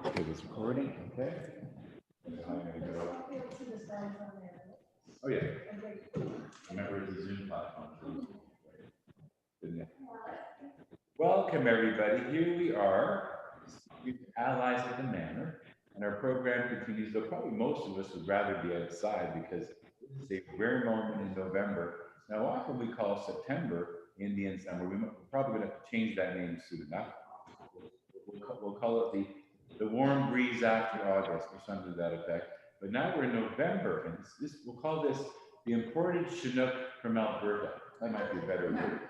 Okay, it's recording. Okay. Oh yeah. Remember it's a Zoom platform. Welcome everybody. Here we are, allies at the Manor, and our program continues. Though probably most of us would rather be outside because this is a rare moment in November. Now, often we call September Indian summer. We're probably going to have to change that name soon enough. We'll call it the warm breeze after August or something to that effect. But now we're in November, and we'll call this the imported Chinook from Alberta. That might be a better word.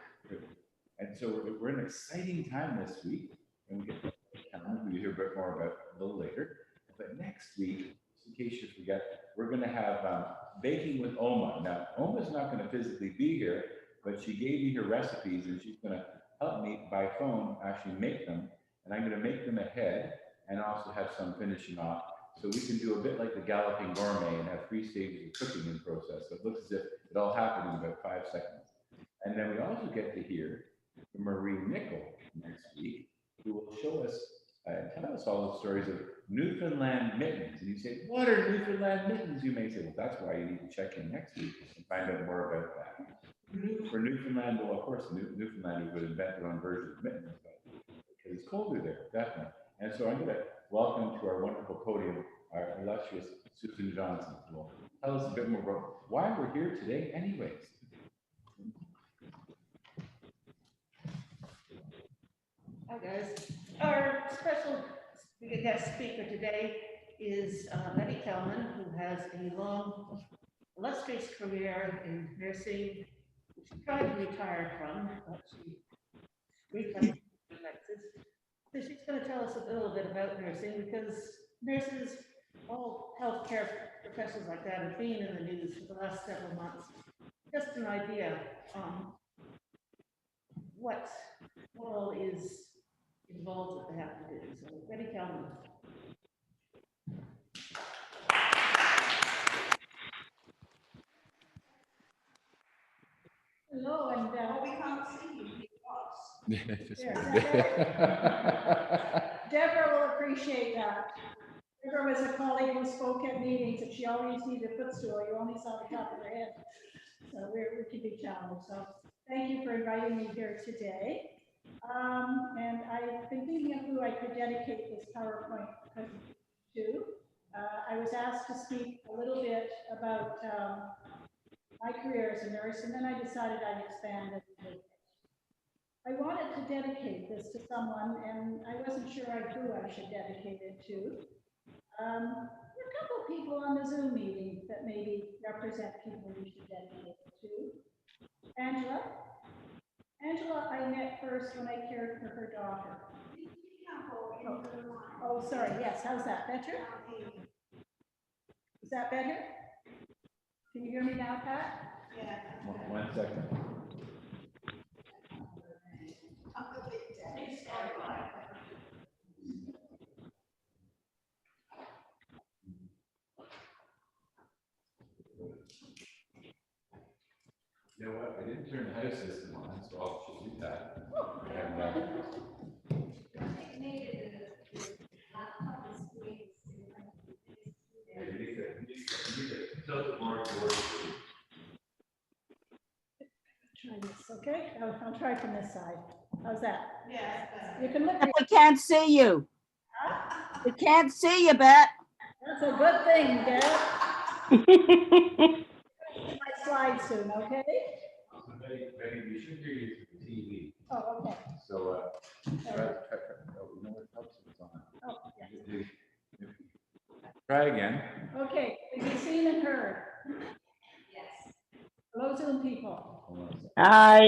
And so we're in an exciting time this week, and we get we'll hear a bit more about a little later. But next week, in case you forget, we're going to have baking with Oma. Now, Oma's not going to physically be here, but she gave me her recipes, and she's going to help me by phone actually make them. And I'm going to make them ahead and also have some finishing off. So we can do a bit like the Galloping Gourmet and have 3 stages of cooking in process. So it looks as if it all happened in about 5 seconds. And then we also get to hear from Marie Nickel next week, who will show us and tell us all the stories of Newfoundland mittens. And you say, what are Newfoundland mittens? You may say, well, that's why you need to check in next week and find out more about that. For Newfoundland, well, of course, Newfoundland would invent their own version of mittens, because it's colder there, definitely. And so I'm going to welcome to our wonderful podium our illustrious Susan Johnson, who will tell us a bit more about why we're here today anyways. Hi guys. Our special guest speaker today is Betty Kelman, who has a long, illustrious career in nursing, which she tried to retire from, but she reflected. So she's going to tell us a little bit about nursing, because nurses, all healthcare professionals like that, have been in the news for the last several months. Just an idea on what all is involved that they have to do. So, Betty Kelman. Hello, and we can't see you. Deborah will appreciate that. Deborah was a colleague who spoke at meetings, and she always needed a footstool. You only saw the top of her head. So we can be challenged. So thank you for inviting me here today. And I've been thinking of who I could dedicate this PowerPoint to. I was asked to speak a little bit about my career as a nurse, and then I decided I'd expand it. I wanted to dedicate this to someone, and I wasn't sure who I should dedicate it to. There are a couple of people on the Zoom meeting that maybe represent people we should dedicate it to. Angela. Angela, I met first when I cared for her daughter. Oh, sorry. Yes. How's that? Better? Is that better? Can you hear me now, Pat? Yeah. 1 second. You know what? I didn't turn the house system on, so I'll do that. And, Try this, okay? I'll try from this side. How's that? Yeah. You can look. We can't see you. We can't see you, Bet. That's a good thing, Deb. My slide soon, okay? Betty, we should hear you through the TV. Oh, okay. So, you know what helps if it's on. Oh, yeah. Try again. Okay, is he seen and heard? Yes. Hello, Zoom people. Hi.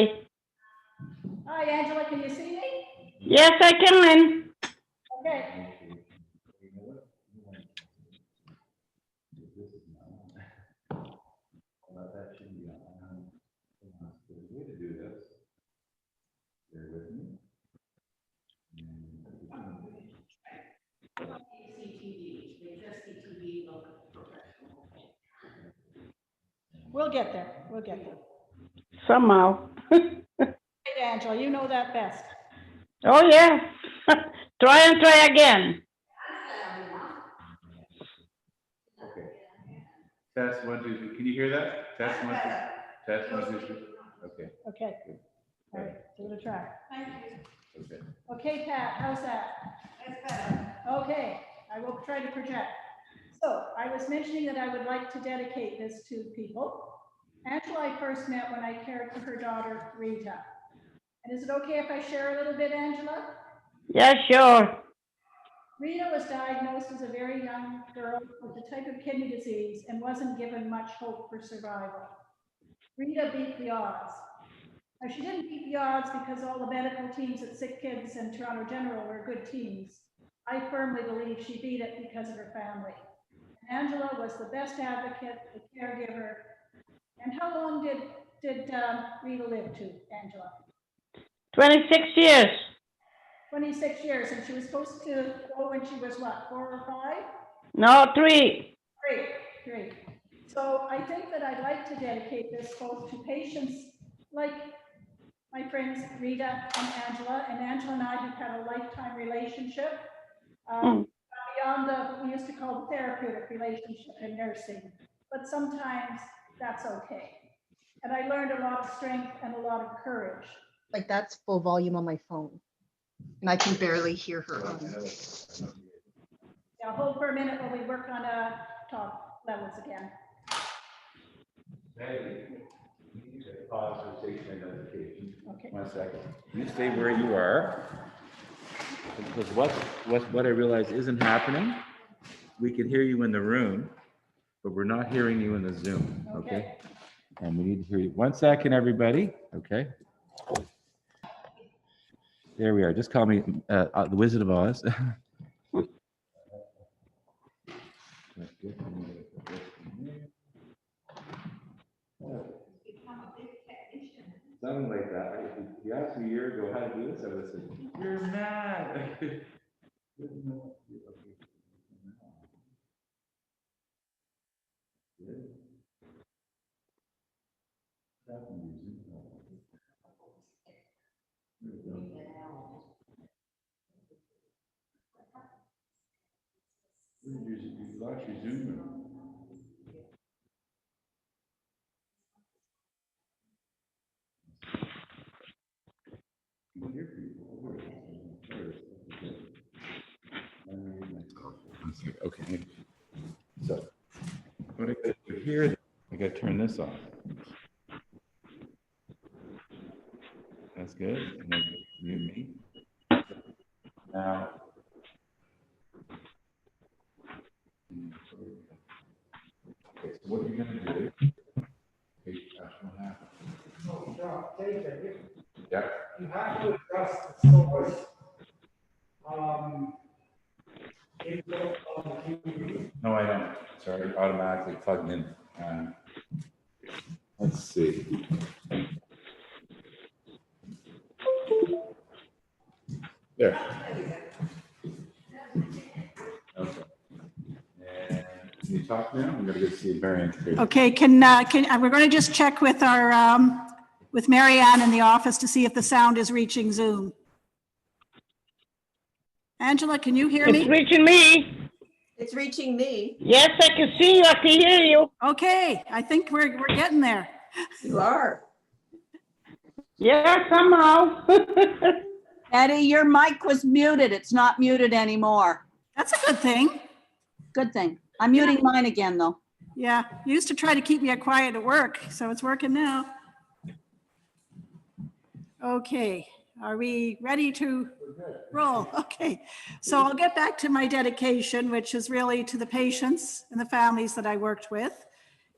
Hi, Angela, can you see me? Yes, I can. Okay. That should be on. There's a way to do this. Bear with me. We'll get there. We'll get there. Somehow. Hey, Angela, you know that best. Oh, yeah. Try again. Okay. Test 1, 2, 3. Can you hear that? Test 1, 2. Test 1, 2, 3. Okay. Okay. All right, give it a try. Thank you. Okay. Okay, Pat, how's that? That's better. Okay, I will try to project. So I was mentioning that I would like to dedicate this to people. Angela, I first met when I cared for her daughter, Rita. And is it okay if I share a little bit, Angela? Yeah, sure. Rita was diagnosed as a very young girl with a type of kidney disease and wasn't given much hope for survival. Rita beat the odds. Now, she didn't beat the odds because all the medical teams at Sick Kids and Toronto General were good teams. I firmly believe she beat it because of her family. Angela was the best advocate, the caregiver. And how long did Rita live to, Angela? 26 years. 26 years, and she was supposed to go when she was what, 4 or 5? No, 3. Great. So I think that I'd like to dedicate this both to patients like my friends Rita and Angela and I have had a lifetime relationship beyond what we used to call the therapeutic relationship in nursing, but sometimes that's okay. And I learned a lot of strength and a lot of courage. Like that's full volume on my phone. And I can barely hear her. Yeah, hold for a minute while we work on talk levels again. Hey, you need to pause for station identification. Okay. 1 second. You stay where you are. Because what I realize isn't happening, we can hear you in the room, but we're not hearing you in the Zoom. Okay? And we need to hear you. 1 second, everybody. Okay. There we are. Just call me the Wizard of Oz. Something like that. If you asked me a year ago how to do this, I would have said, "You're mad." You lost your Zoom. You can hear people. Okay. So what I got to do here, I got to turn this off. That's good. And then mute me. Now. Okay, so what you're going to do. Okay, what happened? No, David, Yeah. you have to adjust the source. Input on the TV. No, I don't. Sorry, automatically plugged in. Let's see. There. Okay. And can you talk now? I'm gonna go see a variant. Okay, we're going to just check with our with Mary Ann in the office to see if the sound is reaching Zoom. Angela, can you hear It's me? reaching me. It's reaching me. Yes, I can see you. I can hear you. Okay, I think we're getting there. You are. Yeah, somehow. Eddie, your mic was muted. It's not muted anymore. That's a good thing. Good thing. I'm muting mine again, though. Yeah, you used to try to keep me quiet at work, so it's working now. Okay, are we ready to roll? Okay, so I'll get back to my dedication, which is really to the patients and the families that I worked with.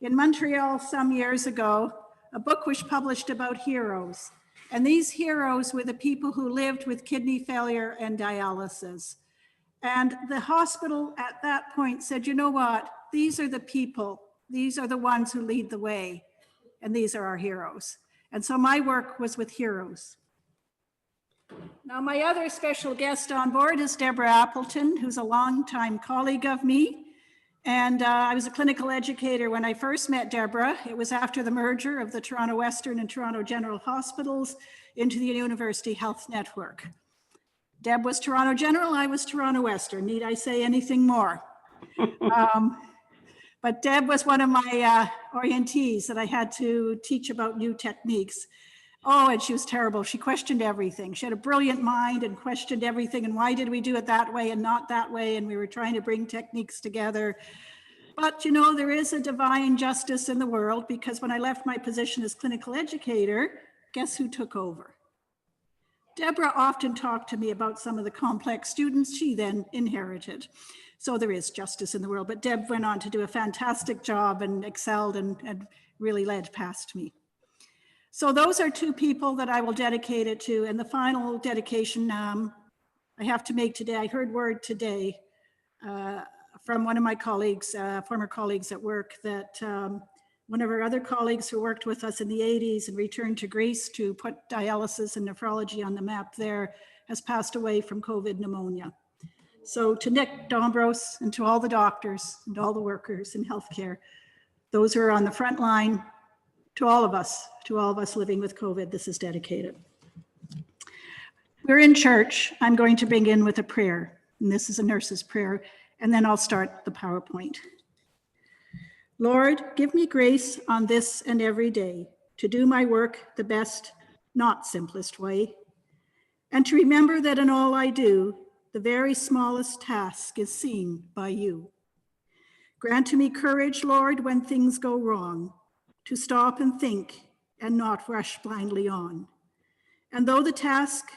In Montreal some years ago, a book was published about heroes. And these heroes were the people who lived with kidney failure and dialysis. And the hospital at that point said, you know what? These are the people. These are the ones who lead the way. And these are our heroes. And so my work was with heroes. Now, my other special guest on board is Deborah Appleton, who's a longtime colleague of me. And I was a clinical educator when I first met Deborah. It was after the merger of the Toronto Western and Toronto General Hospitals into the University Health Network. Deb was Toronto General, I was Toronto Western. Need I say anything more? But Deb was one of my orientees that I had to teach about new techniques. Oh, and she was terrible. She questioned everything. She had a brilliant mind and questioned everything. And why did we do it that way and not that way? And we were trying to bring techniques together. But you know, there is a divine justice in the world, because when I left my position as clinical educator, guess who took over? Deborah often talked to me about some of the complex students she then inherited. So there is justice in the world, but Deb went on to do a fantastic job and excelled and really led past me. So those are two people that I will dedicate it to. And the final dedication I have to make today, I heard word today from one of my colleagues, former colleagues at work, that one of our other colleagues who worked with us in the 80s and returned to Greece to put dialysis and nephrology on the map there has passed away from COVID pneumonia. So to Nick Dombros and to all the doctors and all the workers in healthcare, those who are on the front line, to all of us living with COVID, this is dedicated. We're in church. I'm going to begin with a prayer, and this is a nurse's prayer, and then I'll start the PowerPoint. Lord, give me grace on this and every day to do my work the best, not simplest way, and to remember that in all I do, the very smallest task is seen by you. Grant to me courage, Lord, when things go wrong, to stop and think and not rush blindly on. And though the task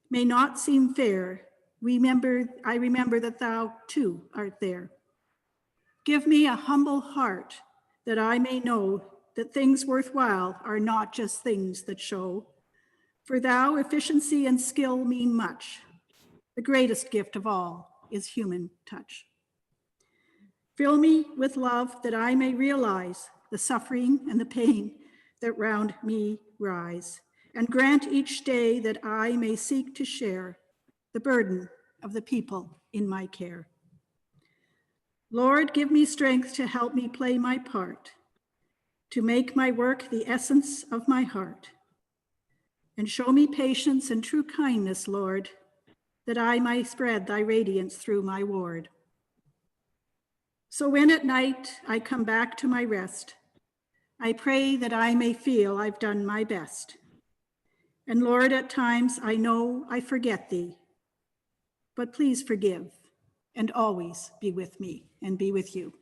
may not seem fair, I remember that thou too art there. Give me a humble heart that I may know that things worthwhile are not just things that show. For thou, efficiency and skill mean much. The greatest gift of all is human touch. Fill me with love that I may realize the suffering and the pain that round me rise, and grant each day that I may seek to share the burden of the people in my care. Lord, give me strength to help me play my part, to make my work the essence of my heart, and show me patience and true kindness, Lord, that I might spread thy radiance through my ward. So when at night I come back to my rest, I pray that I may feel I've done my best. And Lord, at times I know I forget thee, but please forgive and always be with me and be with you.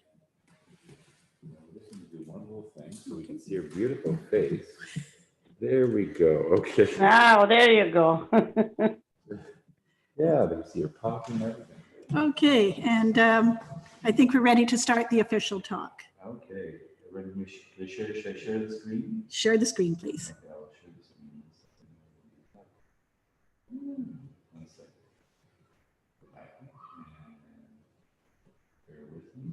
Listen to one little thing so we can see your beautiful face. There we go. Okay. Now, there you go. Yeah, they see your popping and everything. Okay, and I think we're ready to start the official talk. Okay. Everybody, should I share the screen? Share the screen, please. Okay, I'll share the screen. One second. Bear with me.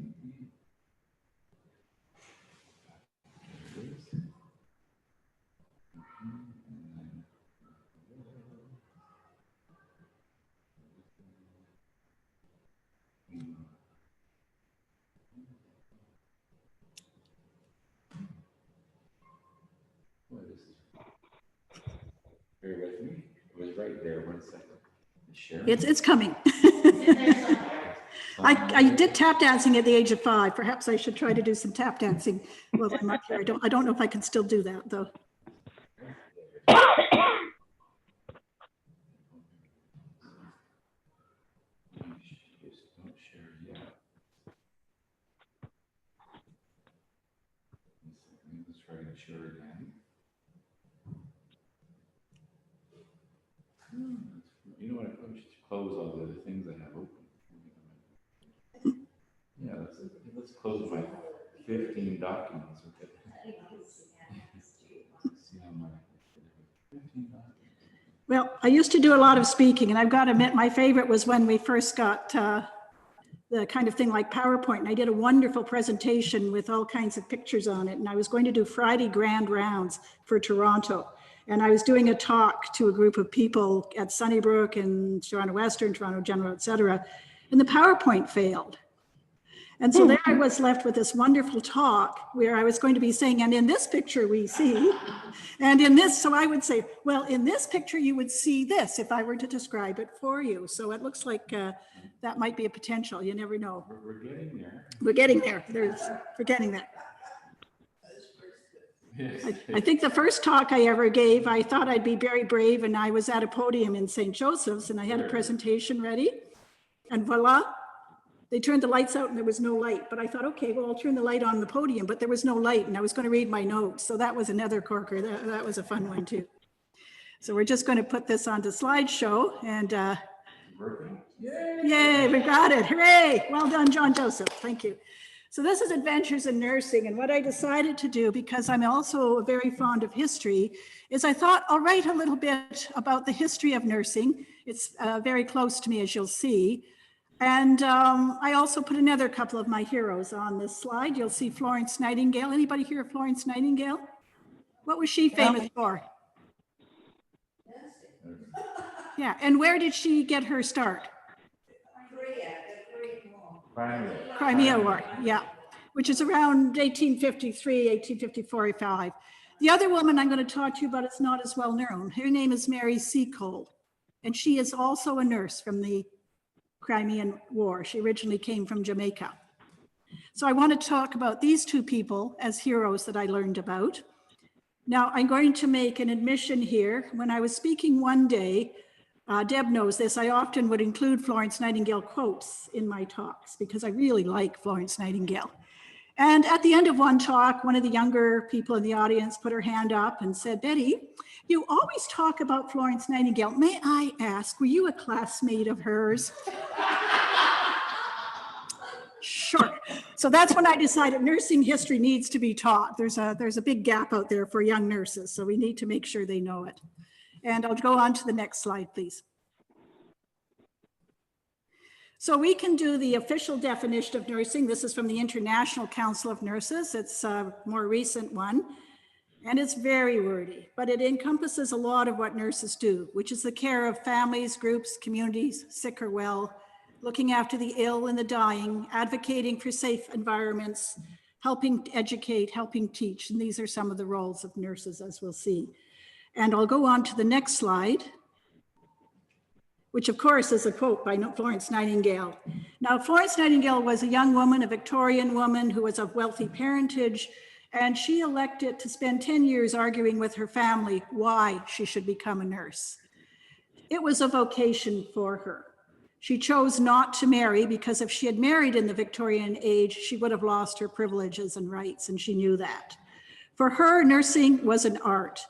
There it is. Bear with me. It was right there. 1 second. Share. It's coming. I did tap dancing at the age of 5. Perhaps I should try to do some tap dancing while I'm up here. I don't know if I can still do that though. Just don't share yet. Let's try to share again. You know what? I probably should close all the other things I have open. Yeah, let's close my 15 documents. Okay. See how my 15 documents. Well, I used to do a lot of speaking, and I've got to admit my favorite was when we first got the kind of thing like PowerPoint, and I did a wonderful presentation with all kinds of pictures on it, and I was going to do Friday grand rounds for Toronto. And I was doing a talk to a group of people at Sunnybrook and Toronto Western, Toronto General, et cetera, and the PowerPoint failed. And so there I was left with this wonderful talk where I was going to be saying, and in this picture we see, and in this, so I would say, well, in this picture you would see this if I were to describe it for you. So it looks like that might be a potential. You never know. We're getting there. We're getting there. We're getting there. Yes. I think the first talk I ever gave, I thought I'd be very brave, and I was at a podium in St. Joseph's and I had a presentation ready, and voila, they turned the lights out and there was no light. But I thought, okay, well, I'll turn the light on the podium, but there was no light and I was going to read my notes. So that was another corker. That was a fun one too. So we're just going to put this onto slideshow and yay, we got it. Hooray. Well done, John Joseph. Thank you. So this is Adventures in Nursing, and what I decided to do, because I'm also very fond of history, is I thought I'll write a little bit about the history of nursing. It's very close to me, as you'll see. And I also put another couple of my heroes on this slide. You'll see Florence Nightingale. Anybody hear of Florence Nightingale? What was she famous for? Yeah, and where did she get her start? Crimea War, yeah, which is around 1853, 1854, 55. The other woman I'm going to talk to you about is not as well known. Her name is Mary Seacole, and she is also a nurse from the Crimean War. She originally came from Jamaica. So I want to talk about these two people as heroes that I learned about. Now I'm going to make an admission here. When I was speaking one day, Deb knows this, I often would include Florence Nightingale quotes in my talks because I really like Florence Nightingale. And at the end of one talk, one of the younger people in the audience put her hand up and said, Betty, you always talk about Florence Nightingale. May I ask, were you a classmate of hers? Sure. So that's when I decided nursing history needs to be taught. There's a big gap out there for young nurses, so we need to make sure they know it. And I'll go on to the next slide, please. So we can do the official definition of nursing. This is from the International Council of Nurses. It's a more recent one, and it's very wordy, but it encompasses a lot of what nurses do, which is the care of families, groups, communities, sick or well, looking after the ill and the dying, advocating for safe environments, helping educate, helping teach. And these are some of the roles of nurses, as we'll see. And I'll go on to the next slide, which of course is a quote by Florence Nightingale. Now, Florence Nightingale was a young woman, a Victorian woman who was of wealthy parentage, and she elected to spend 10 years arguing with her family why she should become a nurse. It was a vocation for her. She chose not to marry because if she had married in the Victorian age, she would have lost her privileges and rights, and she knew that. For her, nursing was an art.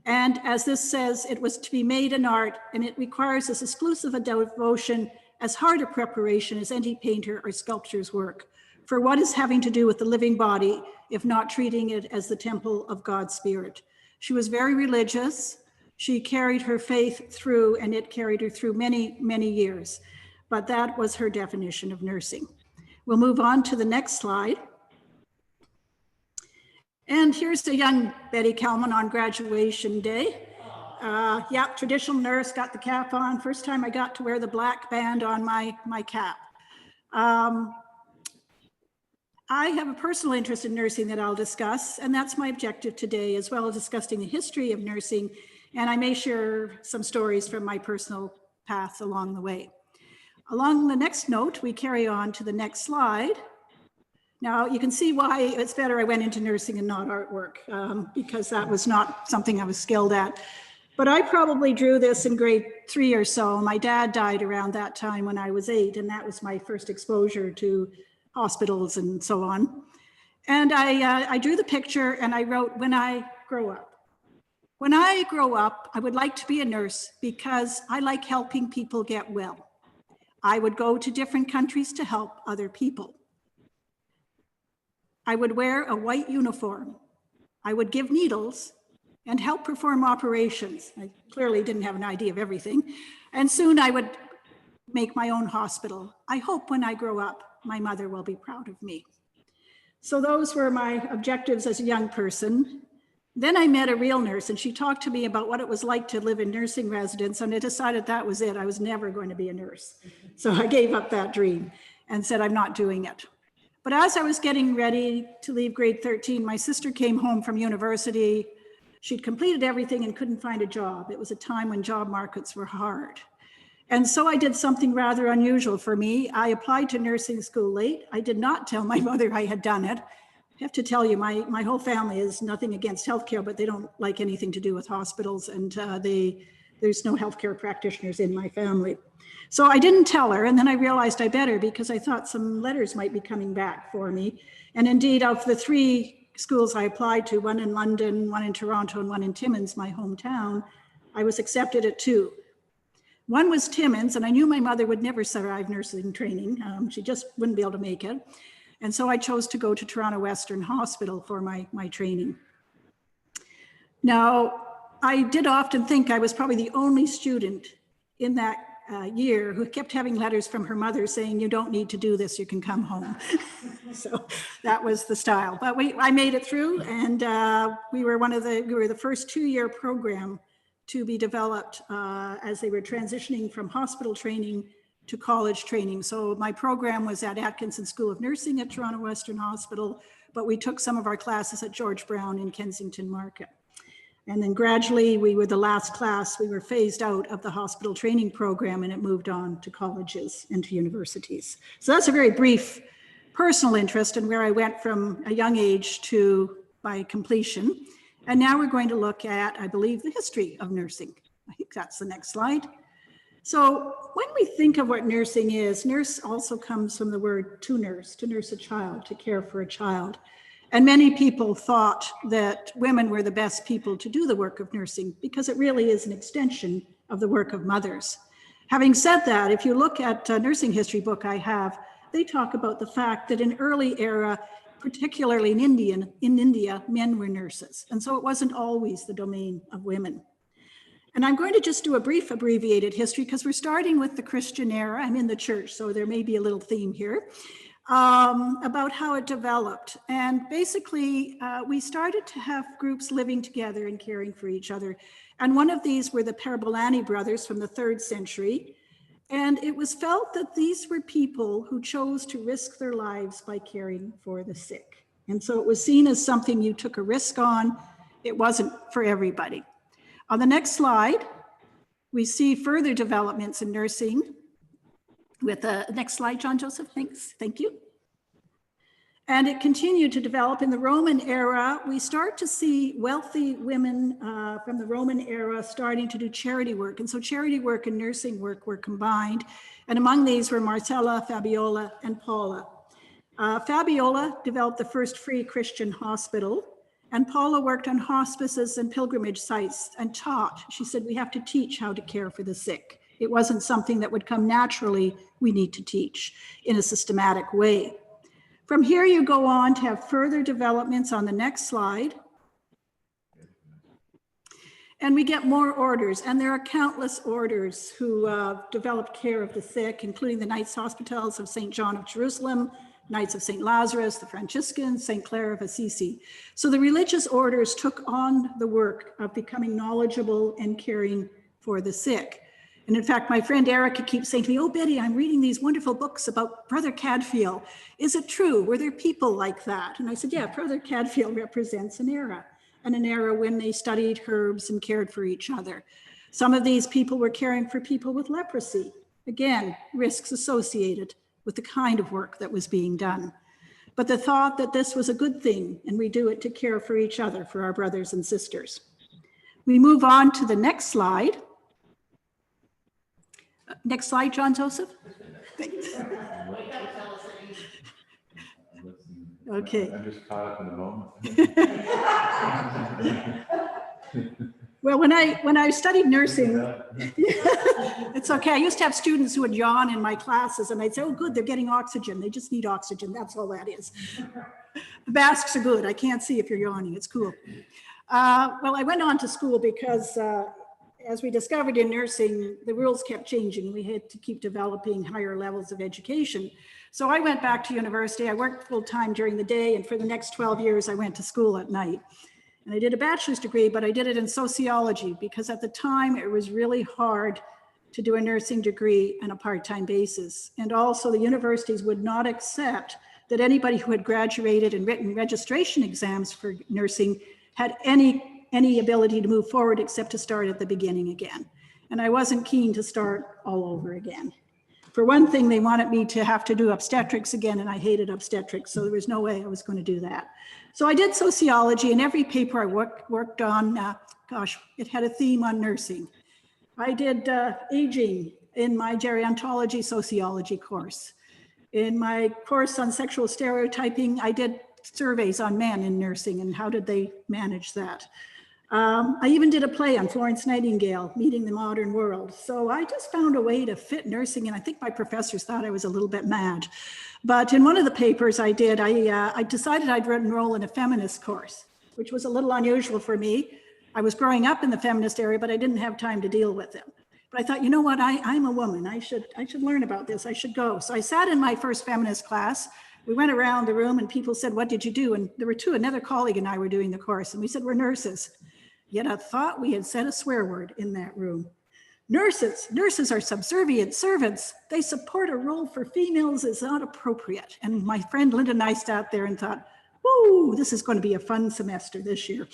And as this says, it was to be made an art, and it requires as exclusive a devotion, as hard a preparation as any painter or sculptor's work, for what is having to do with the living body, if not treating it as the temple of God's Spirit. She was very religious. She carried her faith through, and it carried her through many, many years. But that was her definition of nursing. We'll move on to the next slide. And here's the young Betty Kelman on graduation day. Yeah, traditional nurse, got the cap on. First time I got to wear the black band on my cap. I have a personal interest in nursing that I'll discuss, and that's my objective today, as well as discussing the history of nursing. And I may share some stories from my personal path along the way. Along the next note, we carry on to the next slide. Now you can see why it's better I went into nursing and not artwork, because that was not something I was skilled at. But I probably drew this in grade 3 or so. My dad died around that time when I was 8, and that was my first exposure to hospitals and so on. And I drew the picture and I wrote, when I grow up. When I grow up, I would like to be a nurse because I like helping people get well. I would go to different countries to help other people. I would wear a white uniform. I would give needles and help perform operations. I clearly didn't have an idea of everything. And soon I would make my own hospital. I hope when I grow up, my mother will be proud of me. So those were my objectives as a young person. Then I met a real nurse and she talked to me about what it was like to live in nursing residence, and I decided that was it. I was never going to be a nurse. So I gave up that dream and said, I'm not doing it. But as I was getting ready to leave grade 13, my sister came home from university. She'd completed everything and couldn't find a job. It was a time when job markets were hard. And so I did something rather unusual for me. I applied to nursing school late. I did not tell my mother I had done it. I have to tell you, my whole family is nothing against healthcare, but they don't like anything to do with hospitals, and there's no healthcare practitioners in my family. So I didn't tell her, and then I realized I better, because I thought some letters might be coming back for me. And indeed, of the 3 schools I applied to, one in London, one in Toronto, and one in Timmins, my hometown, I was accepted at 2. One was Timmins, and I knew my mother would never survive nursing training. She just wouldn't be able to make it. And so I chose to go to Toronto Western Hospital for my training. Now, I did often think I was probably the only student in that year who kept having letters from her mother saying, you don't need to do this, you can come home. So that was the style. But I made it through, and we were the first 2-year program to be developed as they were transitioning from hospital training to college training. So my program was at Atkinson School of Nursing at Toronto Western Hospital, but we took some of our classes at George Brown in Kensington Market. And then gradually, we were the last class, we were phased out of the hospital training program, and it moved on to colleges and to universities. So that's a very brief personal interest in where I went from a young age to my completion. And now we're going to look at, I believe, the history of nursing. I think that's the next slide. So when we think of what nursing is, nurse also comes from the word to nurse a child, to care for a child. And many people thought that women were the best people to do the work of nursing, because it really is an extension of the work of mothers. Having said that, if you look at a nursing history book I have, they talk about the fact that in early era, particularly in India, men were nurses. And so it wasn't always the domain of women. And I'm going to just do a brief abbreviated history, because we're starting with the Christian era. I'm in the church, so there may be a little theme here, about how it developed. And basically, we started to have groups living together and caring for each other. And one of these were the Parabolani brothers from the 3rd century. And it was felt that these were people who chose to risk their lives by caring for the sick. And so it was seen as something you took a risk on. It wasn't for everybody. On the next slide, we see further developments in nursing with the next slide, John Joseph, thanks, thank you. And it continued to develop in the Roman era. We start to see wealthy women from the Roman era starting to do charity work. And so charity work and nursing work were combined. And among these were Marcella, Fabiola, and Paula. Fabiola developed the first free Christian hospital, and Paula worked on hospices and pilgrimage sites and taught. She said, we have to teach how to care for the sick. It wasn't something that would come naturally. We need to teach in a systematic way. From here, you go on to have further developments on the next slide. And we get more orders, and there are countless orders who developed care of the sick, including the Knights Hospitals of St. John of Jerusalem, Knights of St. Lazarus, the Franciscans, St. Clare of Assisi. So the religious orders took on the work of becoming knowledgeable and caring for the sick. And in fact, my friend Erica keeps saying to me, oh, Betty, I'm reading these wonderful books about Brother Cadfiel. Is it true? Were there people like that? And I said, yeah, Brother Cadfiel represents an era, and an era when they studied herbs and cared for each other. Some of these people were caring for people with leprosy. Again, risks associated with the kind of work that was being done. But the thought that this was a good thing, and we do it to care for each other, for our brothers and sisters. We move on to the next slide. Next slide, John Joseph. Thanks. Okay. I'm just caught up in the moment. Well, when I studied nursing, it's okay. I used to have students who would yawn in my classes, and I'd say, oh, good, they're getting oxygen. They just need oxygen. That's all that is. The masks are good. I can't see if you're yawning. It's cool. Well, I went on to school because as we discovered in nursing, the rules kept changing. We had to keep developing higher levels of education. So I went back to university. I worked full time during the day, and for the next 12 years, I went to school at night. And I did a bachelor's degree, but I did it in sociology because at the time it was really hard to do a nursing degree on a part-time basis. And also the universities would not accept that anybody who had graduated and written registration exams for nursing had any ability to move forward except to start at the beginning again. And I wasn't keen to start all over again. For one thing, they wanted me to have to do obstetrics again, and I hated obstetrics, so there was no way I was going to do that. So I did sociology, and every paper I worked on, gosh, it had a theme on nursing. I did aging in my gerontology sociology course. In my course on sexual stereotyping, I did surveys on men in nursing and how did they manage that. I even did a play on Florence Nightingale, Meeting the Modern World. So I just found a way to fit nursing, and I think my professors thought I was a little bit mad. But in one of the papers I did, I decided I'd enroll in a feminist course, which was a little unusual for me. I was growing up in the feminist area, but I didn't have time to deal with them. But I thought, you know what, I'm a woman. I should learn about this. I should go. So I sat in my first feminist class. We went around the room and people said, what did you do? And there were two, another colleague and I were doing the course. And we said, we're nurses. Yet I thought we had said a swear word in that room. Nurses are subservient servants. They support a role for females is not appropriate. And my friend Linda and I sat there and thought, whoo, this is going to be a fun semester this year.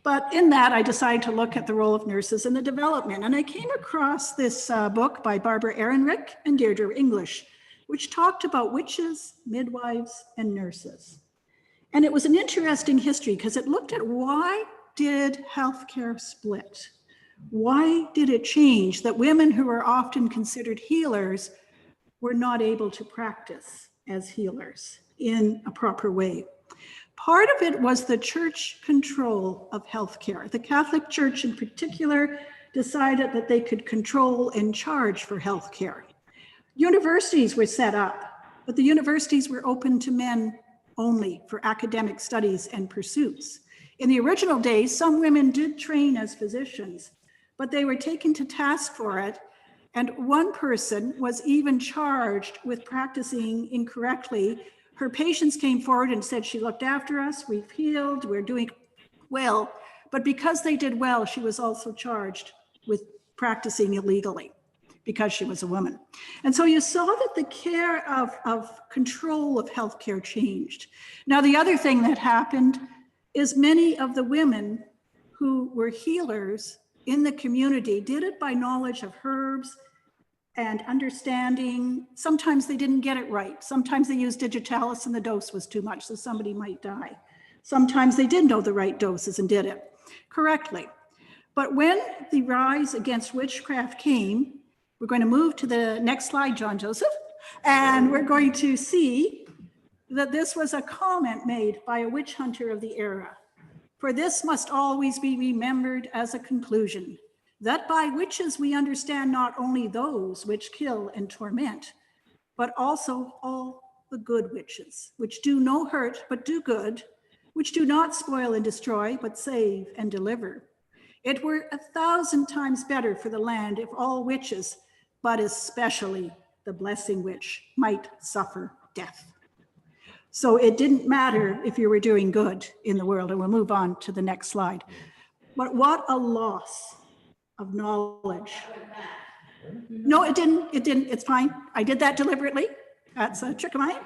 But in that, I decided to look at the role of nurses in the development. And I came across this book by Barbara Ehrenreich and Deirdre English, which talked about witches, midwives, and nurses. And it was an interesting history because it looked at why did healthcare split? Why did it change that women who are often considered healers were not able to practice as healers in a proper way? Part of it was the church control of healthcare. The Catholic Church in particular decided that they could control and charge for healthcare. Universities were set up, but the universities were open to men only for academic studies and pursuits. In the original days, some women did train as physicians, but they were taken to task for it. And one person was even charged with practicing incorrectly. Her patients came forward and said, she looked after us, we've healed, we're doing well. But because they did well, she was also charged with practicing illegally because she was a woman. And so you saw that the care of control of healthcare changed. Now, the other thing that happened is many of the women who were healers in the community did it by knowledge of herbs and understanding. Sometimes they didn't get it right. Sometimes they used digitalis and the dose was too much, so somebody might die. Sometimes they did know the right doses and did it correctly. But when the rise against witchcraft came, we're going to move to the next slide, John Joseph, and we're going to see that this was a comment made by a witch hunter of the era. For this must always be remembered as a conclusion, that by witches we understand not only those which kill and torment, but also all the good witches, which do no hurt but do good, which do not spoil and destroy, but save and deliver. It were 1,000 times better for the land if all witches, but especially the blessing witch, might suffer death. So it didn't matter if you were doing good in the world, and we'll move on to the next slide. But what a loss of knowledge. No, it didn't, it's fine. I did that deliberately. That's a trick of mine.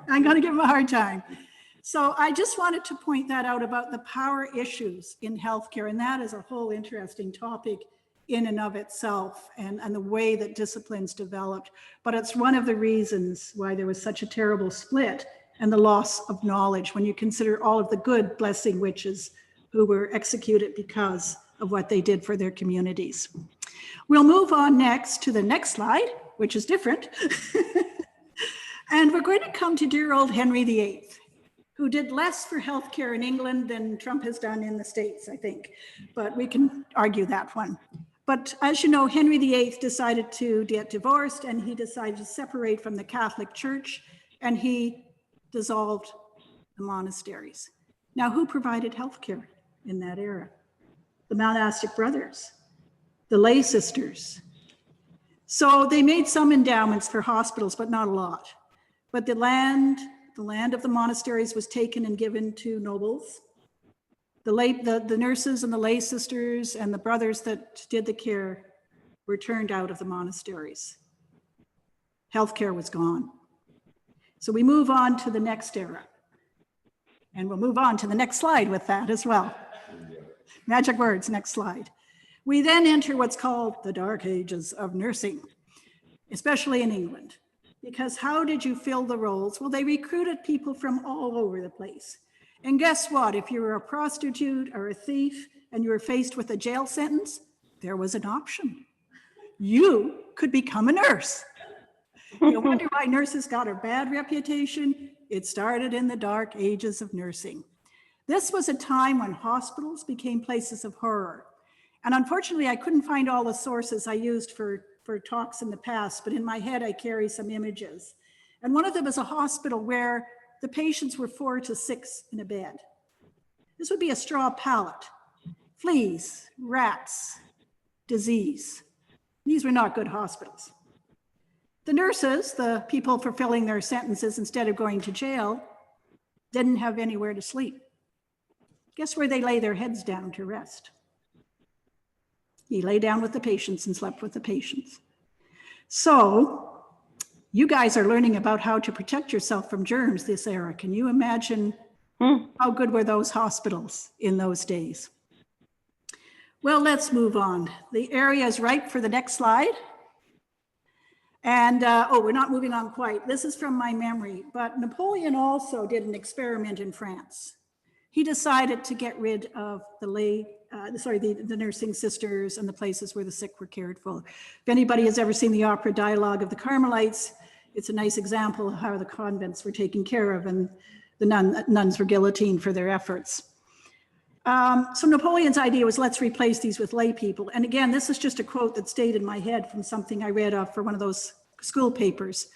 I'm gonna give him a hard time. So I just wanted to point that out about the power issues in healthcare, and that is a whole interesting topic in and of itself, and the way that disciplines developed. But it's one of the reasons why there was such a terrible split and the loss of knowledge when you consider all of the good blessing witches who were executed because of what they did for their communities. We'll move on next to the next slide, which is different. And we're going to come to dear old Henry VIII, who did less for healthcare in England than Trump has done in the States, I think. But we can argue that one. But as you know, Henry VIII decided to get divorced, and he decided to separate from the Catholic Church, and he dissolved the monasteries. Now, who provided healthcare in that era? The monastic brothers, the lay sisters. So they made some endowments for hospitals, but not a lot. But the land of the monasteries was taken and given to nobles. The nurses and the lay sisters and the brothers that did the care were turned out of the monasteries. Healthcare was gone. So we move on to the next era. And we'll move on to the next slide with that as well. Magic words, next slide. We then enter what's called the dark ages of nursing, especially in England. Because how did you fill the roles? Well, they recruited people from all over the place. And guess what? If you were a prostitute or a thief and you were faced with a jail sentence, there was an option. You could become a nurse. You wonder why nurses got a bad reputation? It started in the dark ages of nursing. This was a time when hospitals became places of horror. And unfortunately, I couldn't find all the sources I used for talks in the past, but in my head, I carry some images. And one of them is a hospital where the patients were 4 to 6 in a bed. This would be a straw pallet, fleas, rats, disease. These were not good hospitals. The nurses, the people fulfilling their sentences instead of going to jail, didn't have anywhere to sleep. Guess where they lay their heads down to rest? You lay down with the patients and slept with the patients. So you guys are learning about how to protect yourself from germs this era. Can you imagine how good were those hospitals in those days? Well, let's move on. The area is ripe for the next slide. And, we're not moving on quite. This is from my memory, but Napoleon also did an experiment in France. He decided to get rid of the nursing sisters and the places where the sick were cared for. If anybody has ever seen the opera Dialogue of the Carmelites, it's a nice example of how the convents were taken care of and the nuns were guillotined for their efforts. So Napoleon's idea was, let's replace these with lay people. And again, this is just a quote that stayed in my head from something I read for one of those school papers.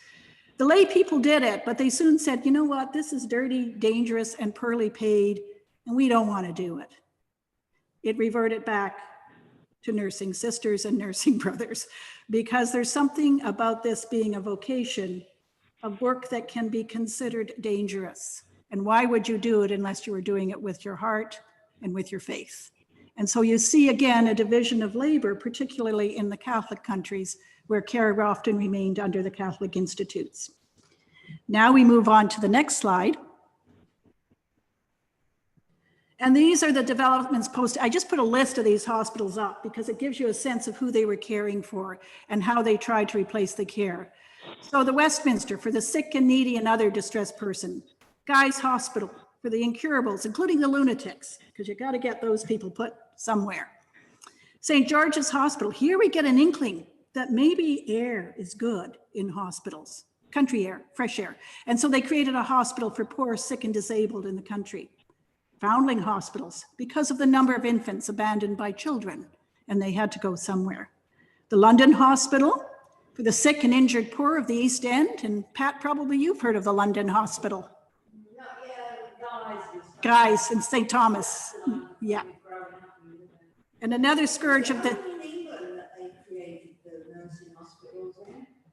The lay people did it, but they soon said, you know what, this is dirty, dangerous, and poorly paid, and we don't want to do it. It reverted back to nursing sisters and nursing brothers, because there's something about this being a vocation, of work that can be considered dangerous. And why would you do it unless you were doing it with your heart and with your faith? And so you see again a division of labor, particularly in the Catholic countries, where care often remained under the Catholic institutes. Now we move on to the next slide. And these are the developments posted. I just put a list of these hospitals up because it gives you a sense of who they were caring for and how they tried to replace the care. So the Westminster for the sick and needy and other distressed person. Guy's Hospital for the incurables, including the lunatics, because you got to get those people put somewhere. St. George's Hospital, here we get an inkling that maybe air is good in hospitals, country air, fresh air. And so they created a hospital for poor, sick, and disabled in the country. Foundling hospitals, because of the number of infants abandoned by children, and they had to go somewhere. The London Hospital for the sick and injured poor of the East End, and Pat, probably you've heard of the London Hospital. Guys in St. Thomas, yeah. And another scourge of the...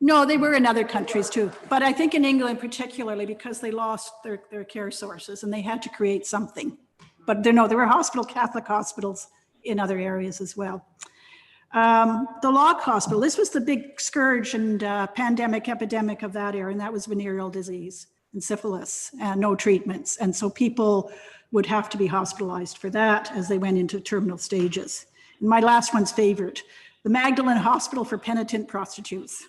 No, they were in other countries too, but I think in England particularly because they lost their care sources and they had to create something. But there were Catholic hospitals in other areas as well. The Lock Hospital, this was the big scourge and epidemic of that era, and that was venereal disease and syphilis and no treatments. And so people would have to be hospitalized for that as they went into terminal stages. And my last one's favorite, the Magdalene Hospital for penitent prostitutes.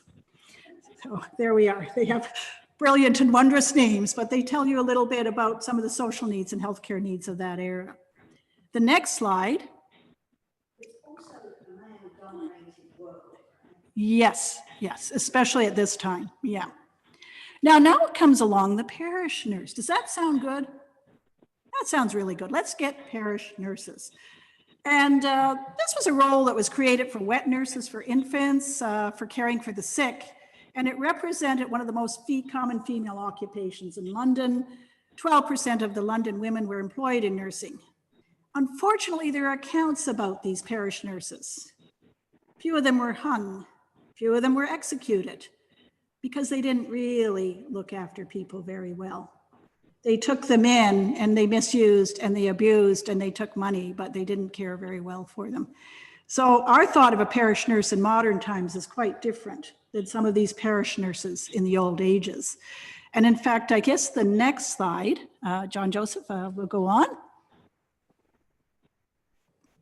So there we are. They have brilliant and wondrous names, but they tell you a little bit about some of the social needs and healthcare needs of that era. The next slide. Yes, especially at this time, yeah. Now it comes along the parish nurse. Does that sound good? That sounds really good. Let's get parish nurses. And this was a role that was created for wet nurses, for infants, for caring for the sick. And it represented one of the most common female occupations in London. 12% of the London women were employed in nursing. Unfortunately, there are accounts about these parish nurses. Few of them were hung. Few of them were executed because they didn't really look after people very well. They took them in and they misused and they abused and they took money, but they didn't care very well for them. So our thought of a parish nurse in modern times is quite different. than some of these parish nurses in the old ages. And in fact, I guess the next slide, John Joseph, will go on,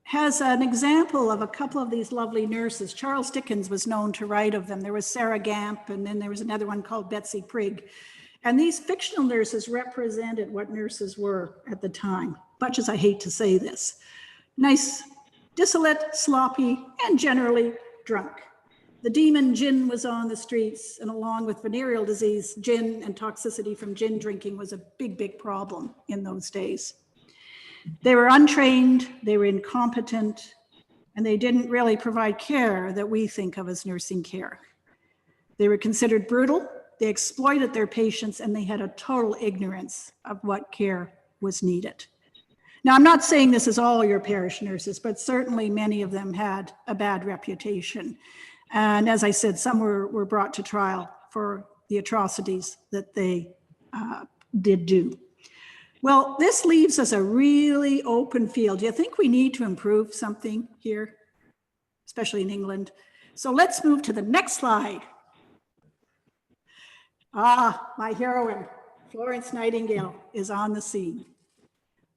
has an example of a couple of these lovely nurses. Charles Dickens was known to write of them. There was Sarah Gamp, and then there was another one called Betsy Prigg. And these fictional nurses represented what nurses were at the time, much as I hate to say this. Nice, dissolute, sloppy, and generally drunk. The demon gin was on the streets, and along with venereal disease, gin and toxicity from gin drinking was a big, big problem in those days. They were untrained, they were incompetent, and they didn't really provide care that we think of as nursing care. They were considered brutal, they exploited their patients, and they had a total ignorance of what care was needed. Now, I'm not saying this is all your parish nurses, but certainly many of them had a bad reputation. And as I said, some were brought to trial for the atrocities that they did do. Well, this leaves us a really open field. Do you think we need to improve something here, especially in England? So let's move to the next slide. My heroine, Florence Nightingale, is on the scene.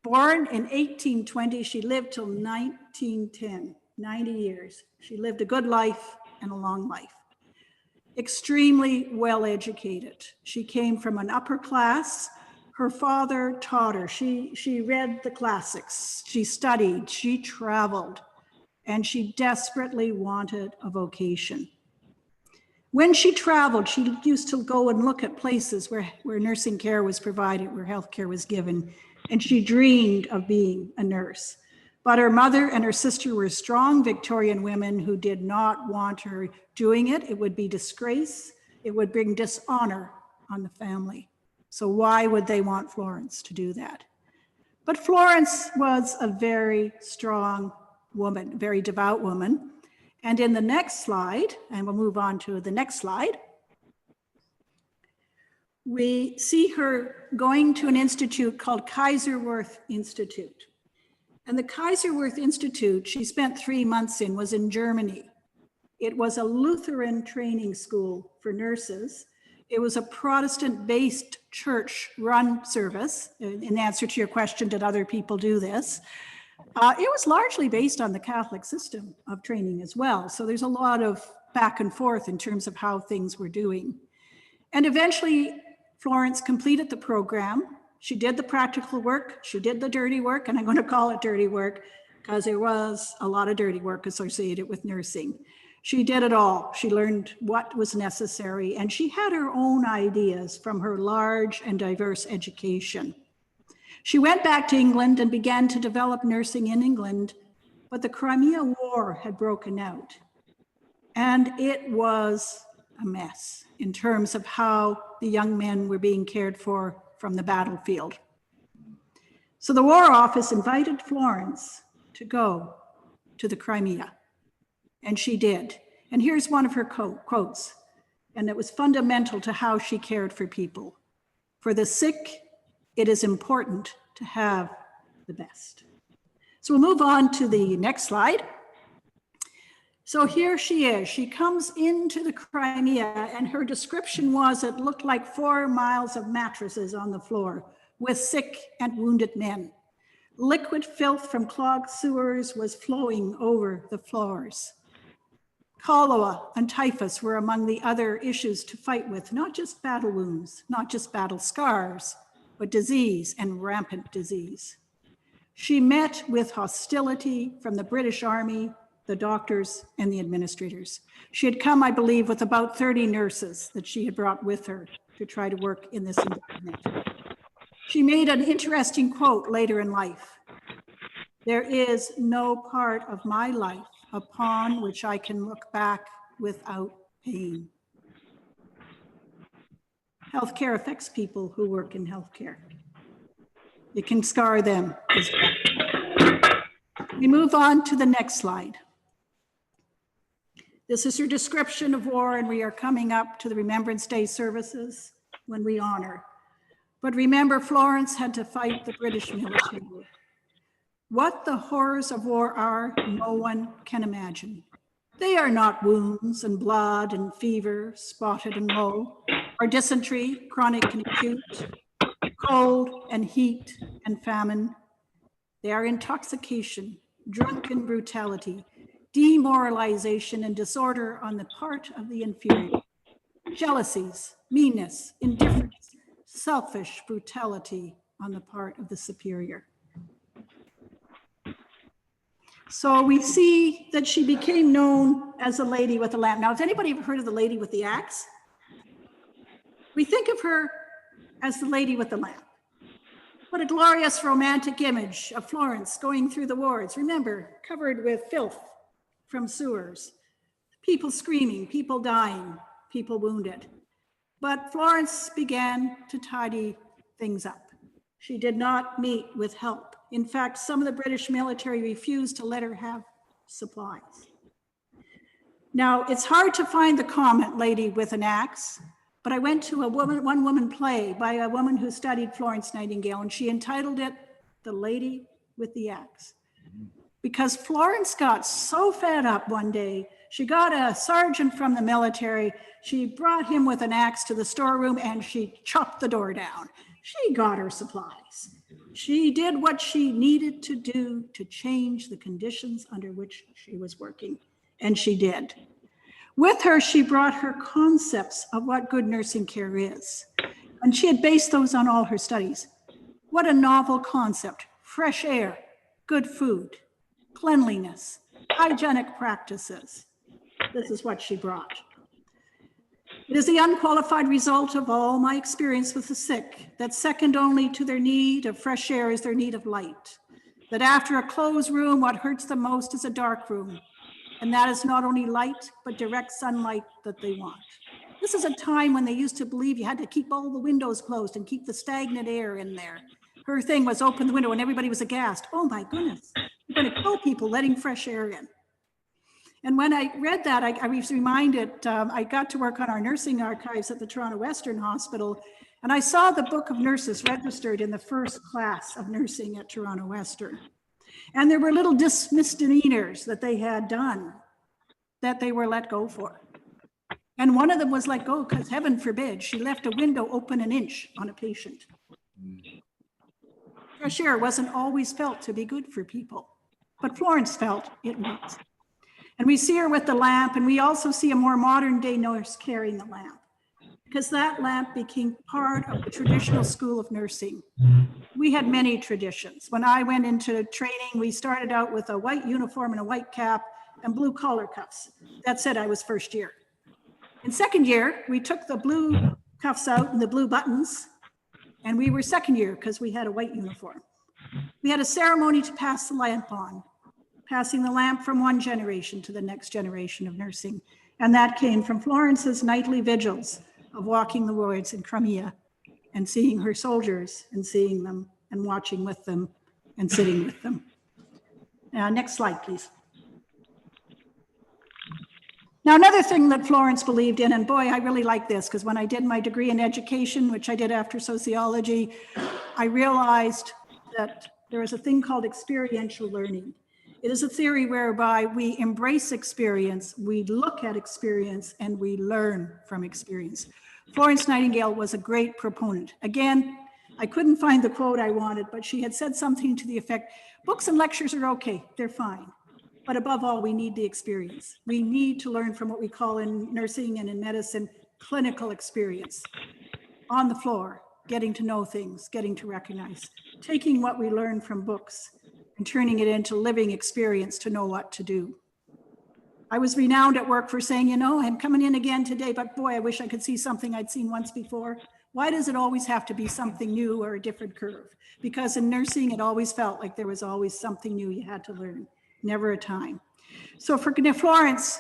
Born in 1820, she lived till 1910, 90 years. She lived a good life and a long life. Extremely well educated. She came from an upper class. Her father taught her. She read the classics. She studied, she traveled, and she desperately wanted a vocation. When she traveled, she used to go and look at places where nursing care was provided, where healthcare was given, and she dreamed of being a nurse. But her mother and her sister were strong Victorian women who did not want her doing it. It would be disgrace. It would bring dishonor on the family. So why would they want Florence to do that? But Florence was a very strong woman, very devout woman. And in the next slide, and we'll move on to the next slide, we see her going to an institute called Kaiserwerth Institute. And the Kaiserwerth Institute she spent 3 months in was in Germany. It was a Lutheran training school for nurses. It was a Protestant-based church-run service. In answer to your question, did other people do this? It was largely based on the Catholic system of training as well. So there's a lot of back and forth in terms of how things were doing. And eventually, Florence completed the program. She did the practical work, she did the dirty work, and I'm going to call it dirty work because there was a lot of dirty work associated with nursing. She did it all. She learned what was necessary, and she had her own ideas from her large and diverse education. She went back to England and began to develop nursing in England, but the Crimea War had broken out, and it was a mess in terms of how the young men were being cared for from the battlefield. So the War Office invited Florence to go to the Crimea, and she did. And here's one of her quotes, and it was fundamental to how she cared for people. For the sick, it is important to have the best. So we'll move on to the next slide. So here she is. She comes into the Crimea, and her description was it looked like 4 miles of mattresses on the floor with sick and wounded men. Liquid filth from clogged sewers was flowing over the floors. Cholera and typhus were among the other issues to fight with, not just battle wounds, not just battle scars, but disease and rampant disease. She met with hostility from the British Army, the doctors, and the administrators. She had come, I believe, with about 30 nurses that she had brought with her to try to work in this environment. She made an interesting quote later in life. "There is no part of my life upon which I can look back without pain." Healthcare affects people who work in healthcare. It can scar them as well. We move on to the next slide. This is her description of war, and we are coming up to the Remembrance Day services when we honor. But remember, Florence had to fight the British military. What the horrors of war are, no one can imagine. They are not wounds and blood and fever, spotted and low, or dysentery, chronic and acute, cold and heat and famine. They are intoxication, drunken brutality, demoralization and disorder on the part of the inferior, jealousies, meanness, indifference, selfish brutality on the part of the superior. So we see that she became known as a lady with a lamp. Now, has anybody ever heard of the lady with the axe? We think of her as the lady with the lamp. What a glorious romantic image of Florence going through the wards. Remember, covered with filth from sewers, people screaming, people dying, people wounded. But Florence began to tidy things up. She did not meet with help. In fact, some of the British military refused to let her have supplies. Now, it's hard to find the comment, lady with an axe, but I went to a one woman play by a woman who studied Florence Nightingale, and she entitled it The Lady with the Axe. Because Florence got so fed up one day, she got a sergeant from the military, she brought him with an axe to the storeroom and she chopped the door down. She got her supplies. She did what she needed to do to change the conditions under which she was working, and she did. With her, she brought her concepts of what good nursing care is, and she had based those on all her studies. What a novel concept: fresh air, good food, cleanliness, hygienic practices. This is what she brought. It is the unqualified result of all my experience with the sick, that second only to their need of fresh air is their need of light. That after a closed room, what hurts them most is a dark room. And that is not only light, but direct sunlight that they want. This is a time when they used to believe you had to keep all the windows closed and keep the stagnant air in there. Her thing was open the window and everybody was aghast. Oh my goodness, you're going to kill people letting fresh air in. And when I read that, I was reminded, I got to work on our nursing archives at the Toronto Western Hospital, and I saw the book of nurses registered in the first class of nursing at Toronto Western. And there were little misdemeanors that they had done that they were let go for. And one of them was let go because, heaven forbid, she left a window open an inch on a patient. Fresh air wasn't always felt to be good for people, but Florence felt it was. And we see her with the lamp, and we also see a more modern day nurse carrying the lamp, because that lamp became part of the traditional school of nursing. We had many traditions. When I went into training, we started out with a white uniform and a white cap and blue collar cuffs. That said, I was first year. In second year, we took the blue cuffs out and the blue buttons, and we were second year because we had a white uniform. We had a ceremony to pass the lamp on, passing the lamp from one generation to the next generation of nursing. And that came from Florence's nightly vigils of walking the wards in Crimea and seeing her soldiers and seeing them and watching with them and sitting with them. Next slide, please. Now, another thing that Florence believed in, and boy, I really like this, because when I did my degree in education, which I did after sociology, I realized that there is a thing called experiential learning. It is a theory whereby we embrace experience, we look at experience, and we learn from experience. Florence Nightingale was a great proponent. Again, I couldn't find the quote I wanted, but she had said something to the effect, books and lectures are okay, they're fine. But above all, we need the experience. We need to learn from what we call in nursing and in medicine, clinical experience. On the floor, getting to know things, getting to recognize, taking what we learn from books and turning it into living experience to know what to do. I was renowned at work for saying, you know, I'm coming in again today, but boy, I wish I could see something I'd seen once before. Why does it always have to be something new or a different curve? Because in nursing, it always felt like there was always something new you had to learn, never a time. So for Florence,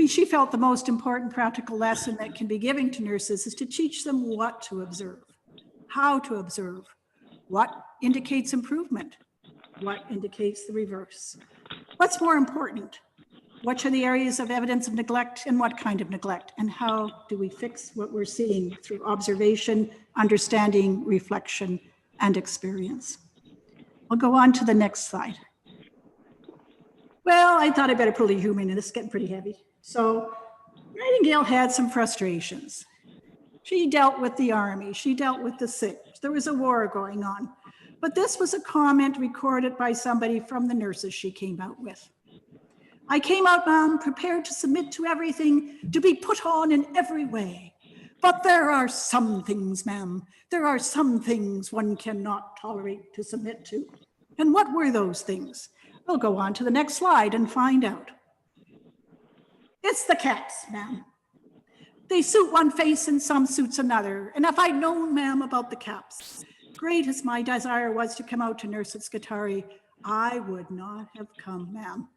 she felt the most important practical lesson that can be given to nurses is to teach them what to observe, how to observe, what indicates improvement, what indicates the reverse. What's more important? Which are the areas of evidence of neglect and what kind of neglect? And how do we fix what we're seeing through observation, understanding, reflection, and experience? We'll go on to the next slide. Well, I thought I better pull a human, and this is getting pretty heavy. So Nightingale had some frustrations. She dealt with the army. She dealt with the sick. There was a war going on. But this was a comment recorded by somebody from the nurses she came out with. I came out, ma'am, prepared to submit to everything, to be put on in every way. But there are some things, ma'am, there are some things one cannot tolerate to submit to. And what were those things? We'll go on to the next slide and find out. It's the caps, ma'am. They suit one face and some suits another. And if I'd known, ma'am, about the caps, great as my desire was to come out to nurse at Scutari, I would not have come, ma'am.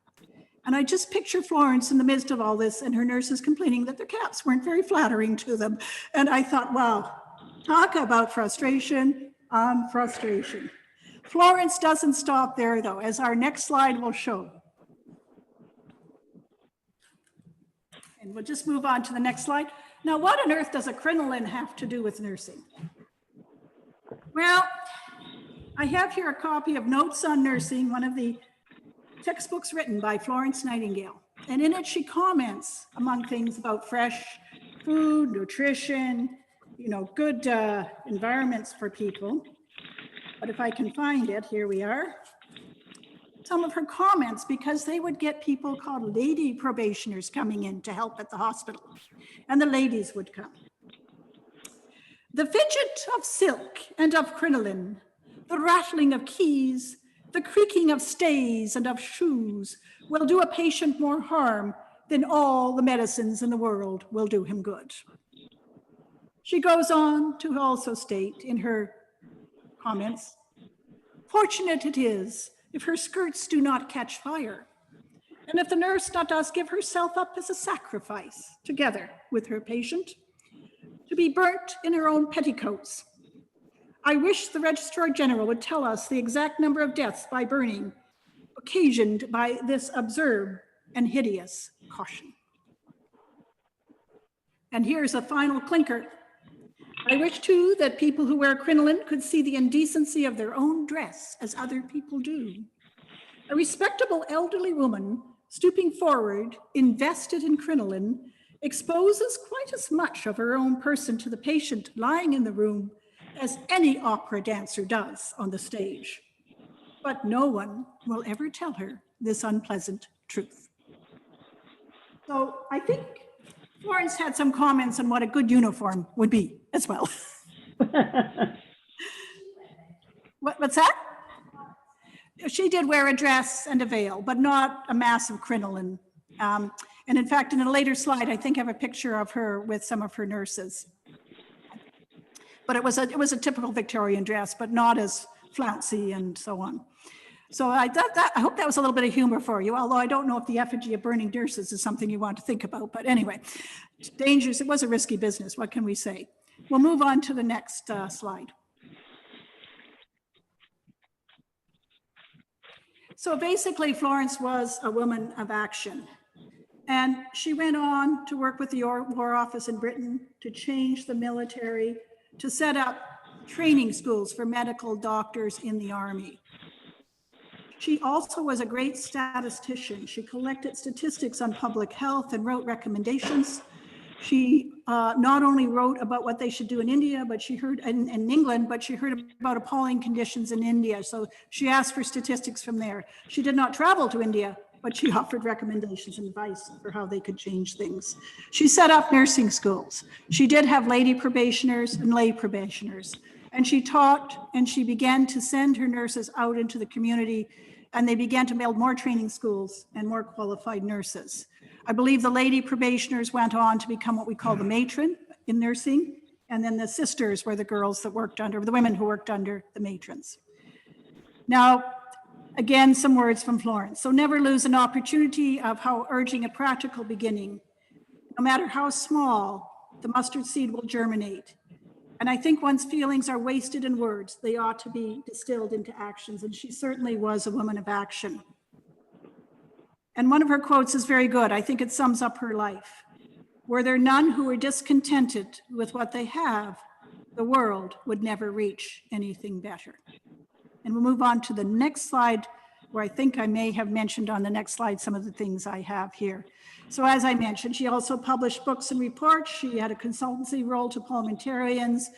And I just picture Florence in the midst of all this and her nurses complaining that their caps weren't very flattering to them. And I thought, wow, talk about frustration on frustration. Florence doesn't stop there though, as our next slide will show. And we'll just move on to the next slide. Now, what on earth does a crinoline have to do with nursing? Well, I have here a copy of Notes on Nursing, one of the textbooks written by Florence Nightingale. And in it, she comments, among things, about fresh food, nutrition, good environments for people. But if I can find it, here we are. Some of her comments, because they would get people called lady probationers coming in to help at the hospital, and the ladies would come. The fidget of silk and of crinoline, the rattling of keys, the creaking of stays and of shoes will do a patient more harm than all the medicines in the world will do him good. She goes on to also state in her comments, fortunate it is if her skirts do not catch fire, and if the nurse does give herself up as a sacrifice together with her patient, to be burnt in her own petticoats. I wish the Registrar General would tell us the exact number of deaths by burning occasioned by this absurd and hideous caution. And here's a final clinker. I wish too that people who wear crinoline could see the indecency of their own dress as other people do. A respectable elderly woman stooping forward, invested in crinoline, exposes quite as much of her own person to the patient lying in the room as any opera dancer does on the stage. But no one will ever tell her this unpleasant truth. So I think Florence had some comments on what a good uniform would be as well. What's that? She did wear a dress and a veil, but not a massive crinoline. And in fact, in a later slide, I think I have a picture of her with some of her nurses. But it was a typical Victorian dress, but not as flouncy and so on. So I hope that was a little bit of humor for you, although I don't know if the effigy of burning nurses is something you want to think about. But anyway, dangerous. It was a risky business. What can we say? We'll move on to the next slide. So basically, Florence was a woman of action. And she went on to work with the War Office in Britain to change the military, to set up training schools for medical doctors in the army. She also was a great statistician. She collected statistics on public health and wrote recommendations. She not only wrote about what they should do in India, but she heard in England, but she heard about appalling conditions in India. So she asked for statistics from there. She did not travel to India, but she offered recommendations and advice for how they could change things. She set up nursing schools. She did have lady probationers and lay probationers. And she taught, and she began to send her nurses out into the community, and they began to build more training schools and more qualified nurses. I believe the lady probationers went on to become what we call the matron in nursing, and then the sisters were the girls that worked under, the women who worked under the matrons. Now, again, some words from Florence. So never lose an opportunity of how urging a practical beginning. No matter how small, the mustard seed will germinate. And I think once feelings are wasted in words, they ought to be distilled into actions. And she certainly was a woman of action. And one of her quotes is very good. I think it sums up her life. Were there none who were discontented with what they have, the world would never reach anything better. And we'll move on to the next slide, where I think I may have mentioned on the next slide some of the things I have here. So as I mentioned, she also published books and reports. She had a consultancy role to parliamentarians.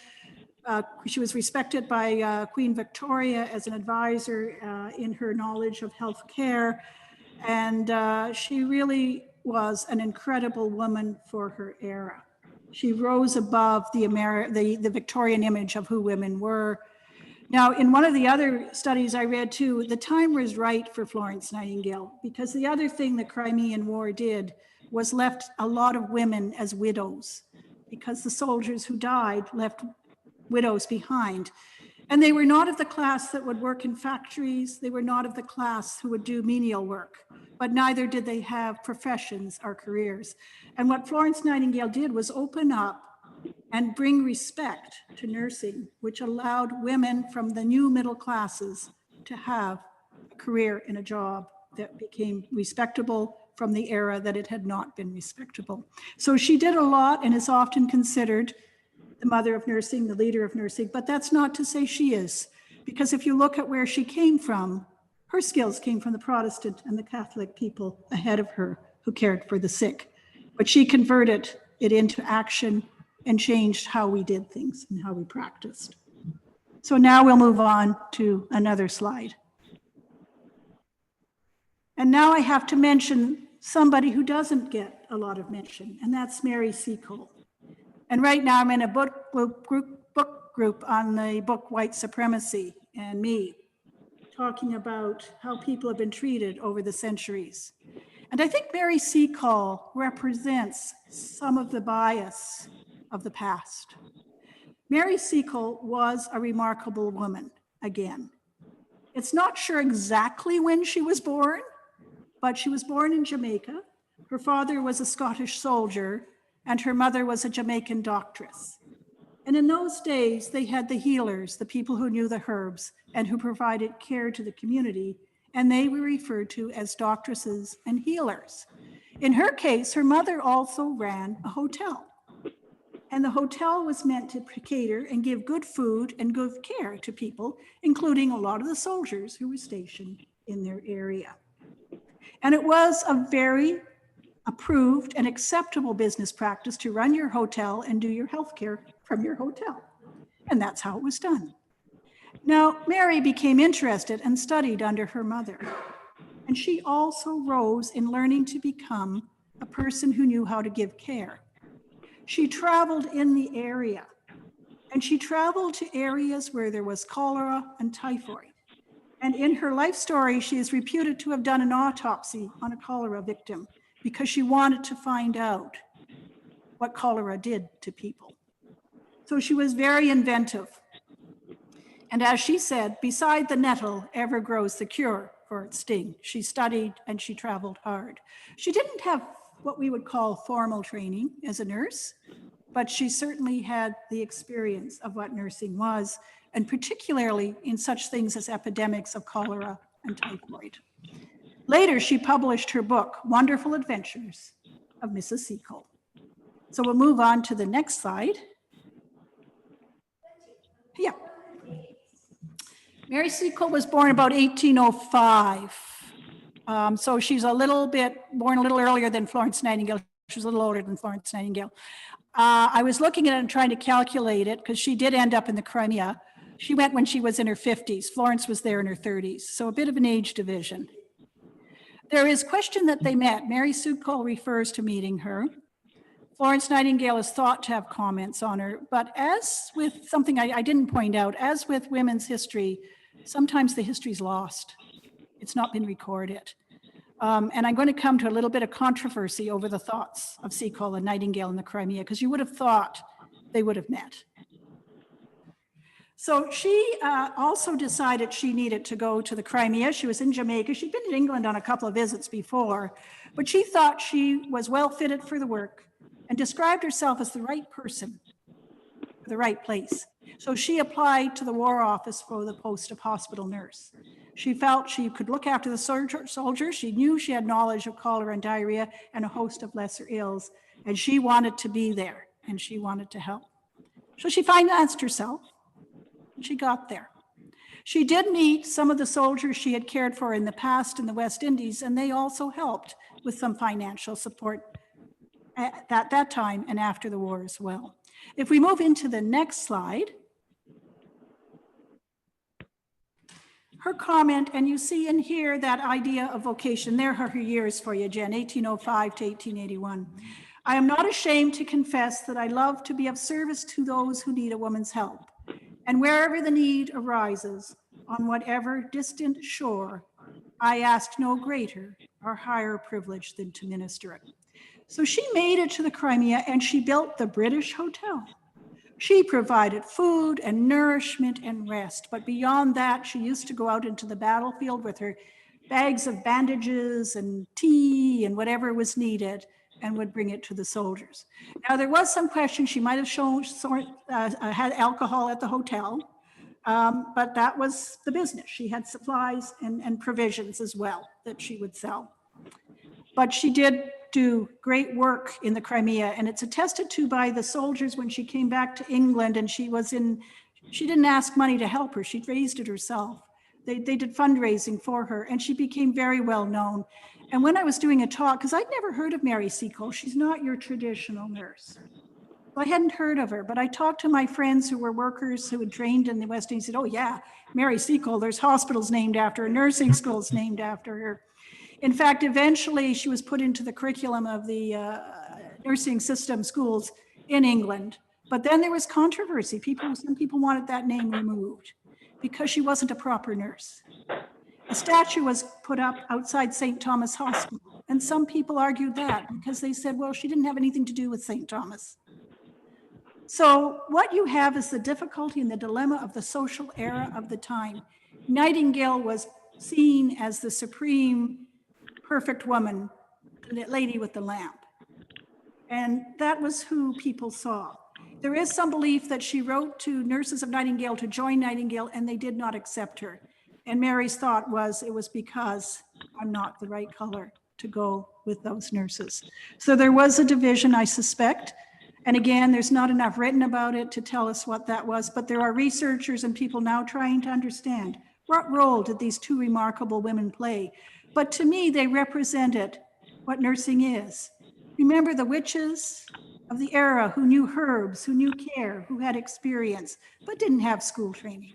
She was respected by Queen Victoria as an advisor in her knowledge of healthcare. And she really was an incredible woman for her era. She rose above the Victorian image of who women were. Now, in one of the other studies I read too, the time was right for Florence Nightingale, because the other thing the Crimean War did was left a lot of women as widows, because the soldiers who died left widows behind. And they were not of the class that would work in factories. They were not of the class who would do menial work, but neither did they have professions or careers. And what Florence Nightingale did was open up and bring respect to nursing, which allowed women from the new middle classes to have a career in a job that became respectable from the era that it had not been respectable. So she did a lot and is often considered the mother of nursing, the leader of nursing, but that's not to say she is, because if you look at where she came from, her skills came from the Protestant and the Catholic people ahead of her who cared for the sick. But she converted it into action and changed how we did things and how we practiced. So now we'll move on to another slide. And now I have to mention somebody who doesn't get a lot of mention, and that's Mary Seacole. And right now I'm in a book group on the book White Supremacy and Me, talking about how people have been treated over the centuries. And I think Mary Seacole represents some of the bias of the past. Mary Seacole was a remarkable woman, again. It's not sure exactly when she was born, but she was born in Jamaica. Her father was a Scottish soldier, and her mother was a Jamaican doctress. And in those days, they had the healers, the people who knew the herbs and who provided care to the community, and they were referred to as doctresses and healers. In her case, her mother also ran a hotel. And the hotel was meant to cater and give good food and good care to people, including a lot of the soldiers who were stationed in their area. And it was a very approved and acceptable business practice to run your hotel and do your healthcare from your hotel. And that's how it was done. Now, Mary became interested and studied under her mother. And she also rose in learning to become a person who knew how to give care. She traveled in the area, and she traveled to areas where there was cholera and typhoid. And in her life story, she is reputed to have done an autopsy on a cholera victim because she wanted to find out what cholera did to people. So she was very inventive. And as she said, beside the nettle ever grows the cure for its sting. She studied and she traveled hard. She didn't have what we would call formal training as a nurse, but she certainly had the experience of what nursing was, and particularly in such things as epidemics of cholera and typhoid. Later, she published her book, Wonderful Adventures of Mrs. Seacole. So we'll move on to the next slide. Yeah. Mary Seacole was born about 1805. So she's born a little earlier than Florence Nightingale. She was a little older than Florence Nightingale. I was looking at it and trying to calculate it because she did end up in the Crimea. She went when she was in her 50s. Florence was there in her 30s. So a bit of an age division. There is question that they met. Mary Seacole refers to meeting her. Florence Nightingale is thought to have comments on her, but as with something I didn't point out, as with women's history, sometimes the history's lost. It's not been recorded. And I'm going to come to a little bit of controversy over the thoughts of Seacole and Nightingale in the Crimea, because you would have thought they would have met. So she also decided she needed to go to the Crimea. She was in Jamaica. She'd been in England on a couple of visits before, but she thought she was well fitted for the work and described herself as the right person for the right place. So she applied to the War Office for the post of hospital nurse. She felt she could look after the soldiers. She knew she had knowledge of cholera and diarrhea and a host of lesser ills, and she wanted to be there and she wanted to help. So she financed herself. She got there. She did meet some of the soldiers she had cared for in the past in the West Indies, and they also helped with some financial support at that time and after the war as well. If we move into the next slide, her comment, and you see in here that idea of vocation. There are her years for you, Jen, 1805 to 1881. I am not ashamed to confess that I love to be of service to those who need a woman's help. And wherever the need arises, on whatever distant shore, I ask no greater or higher privilege than to minister it. So she made it to the Crimea and she built the British Hotel. She provided food and nourishment and rest. But beyond that, she used to go out into the battlefield with her bags of bandages and tea and whatever was needed and would bring it to the soldiers. Now, there was some question, she might have had alcohol at the hotel, but that was the business. She had supplies and provisions as well that she would sell. But she did do great work in the Crimea, and it's attested to by the soldiers when she came back to England, and she didn't ask money to help her, she raised it herself. They did fundraising for her, and she became very well known. And when I was doing a talk, because I'd never heard of Mary Seacole, she's not your traditional nurse. I hadn't heard of her, but I talked to my friends who were workers who had trained in the West Indies, said, oh yeah, Mary Seacole, there's hospitals named after her, nursing schools named after her. In fact, eventually she was put into the curriculum of the nursing system schools in England. But then there was controversy. Some people wanted that name removed because she wasn't a proper nurse. A statue was put up outside St. Thomas Hospital, and some people argued that because they said, well, she didn't have anything to do with St. Thomas. So what you have is the difficulty and the dilemma of the social era of the time. Nightingale was seen as the supreme perfect woman, the lady with the lamp. And that was who people saw. There is some belief that she wrote to nurses of Nightingale to join Nightingale, and they did not accept her. And Mary's thought was, it was because I'm not the right color to go with those nurses. So there was a division, I suspect. And again, there's not enough written about it to tell us what that was, but there are researchers and people now trying to understand what role did these two remarkable women play. But to me, they represented what nursing is. Remember the witches of the era who knew herbs, who knew care, who had experience, but didn't have school training.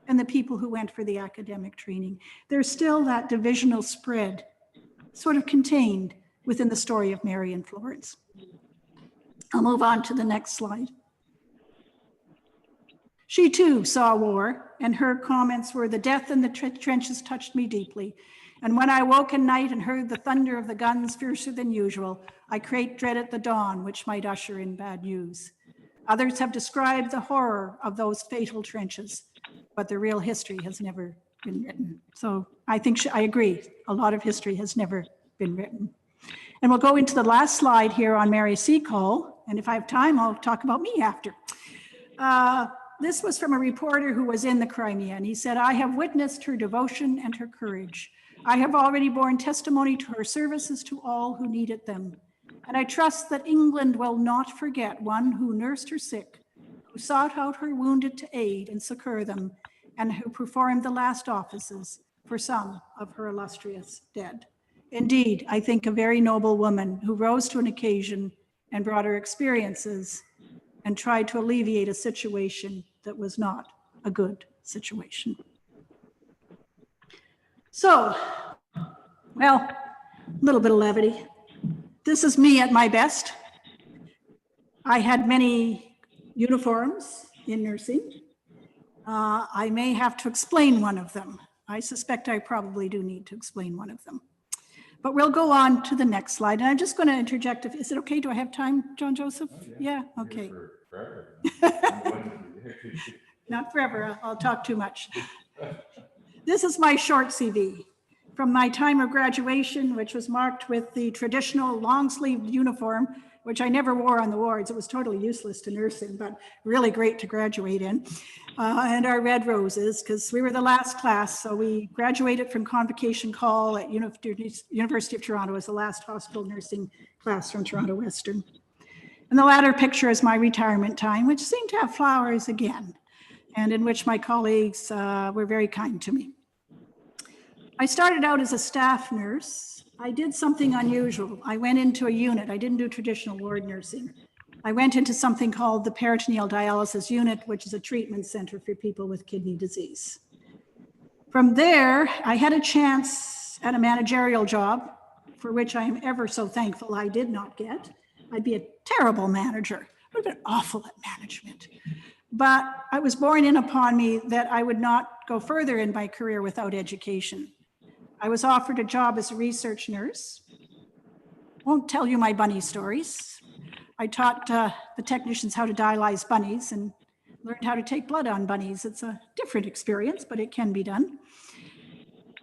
And the people who went for the academic training. There's still that divisional spread sort of contained within the story of Mary and Florence. I'll move on to the next slide. She too saw war, and her comments were, the death in the trenches touched me deeply. And when I woke at night and heard the thunder of the guns fiercer than usual, I great dread at the dawn, which might usher in bad news. Others have described the horror of those fatal trenches, but the real history has never been written. So I think I agree, a lot of history has never been written. And we'll go into the last slide here on Mary Seacole, and if I have time, I'll talk about me after. This was from a reporter who was in the Crimea, and he said, I have witnessed her devotion and her courage. I have already borne testimony to her services to all who needed them. And I trust that England will not forget one who nursed her sick, who sought out her wounded to aid and succor them, and who performed the last offices for some of her illustrious dead. Indeed, I think a very noble woman who rose to an occasion and brought her experiences and tried to alleviate a situation that was not a good situation. So, well, a little bit of levity. This is me at my best. I had many uniforms in nursing. I may have to explain one of them. I suspect I probably do need to explain one of them. But we'll go on to the next slide. And I'm just going to interject. Is it okay? Do I have time, John Joseph? Oh, yeah, okay. Forever. Not forever. I'll talk too much. This is my short CV from my time of graduation, which was marked with the traditional long-sleeved uniform, which I never wore on the wards. It was totally useless to nursing, but really great to graduate in. And our red roses, because we were the last class. So we graduated from Convocation Call at University of Toronto as the last hospital nursing class from Toronto Western. And the latter picture is my retirement time, which seemed to have flowers again. and in which my colleagues were very kind to me. I started out as a staff nurse. I did something unusual. I went into a unit. I didn't do traditional ward nursing. I went into something called the peritoneal dialysis unit, which is a treatment center for people with kidney disease. From there, I had a chance at a managerial job, for which I am ever so thankful I did not get. I'd be a terrible manager. I would have been awful at management. But it was borne in upon me that I would not go further in my career without education. I was offered a job as a research nurse. Won't tell you my bunny stories. I taught the technicians how to dialyze bunnies and learned how to take blood on bunnies. It's a different experience, but it can be done.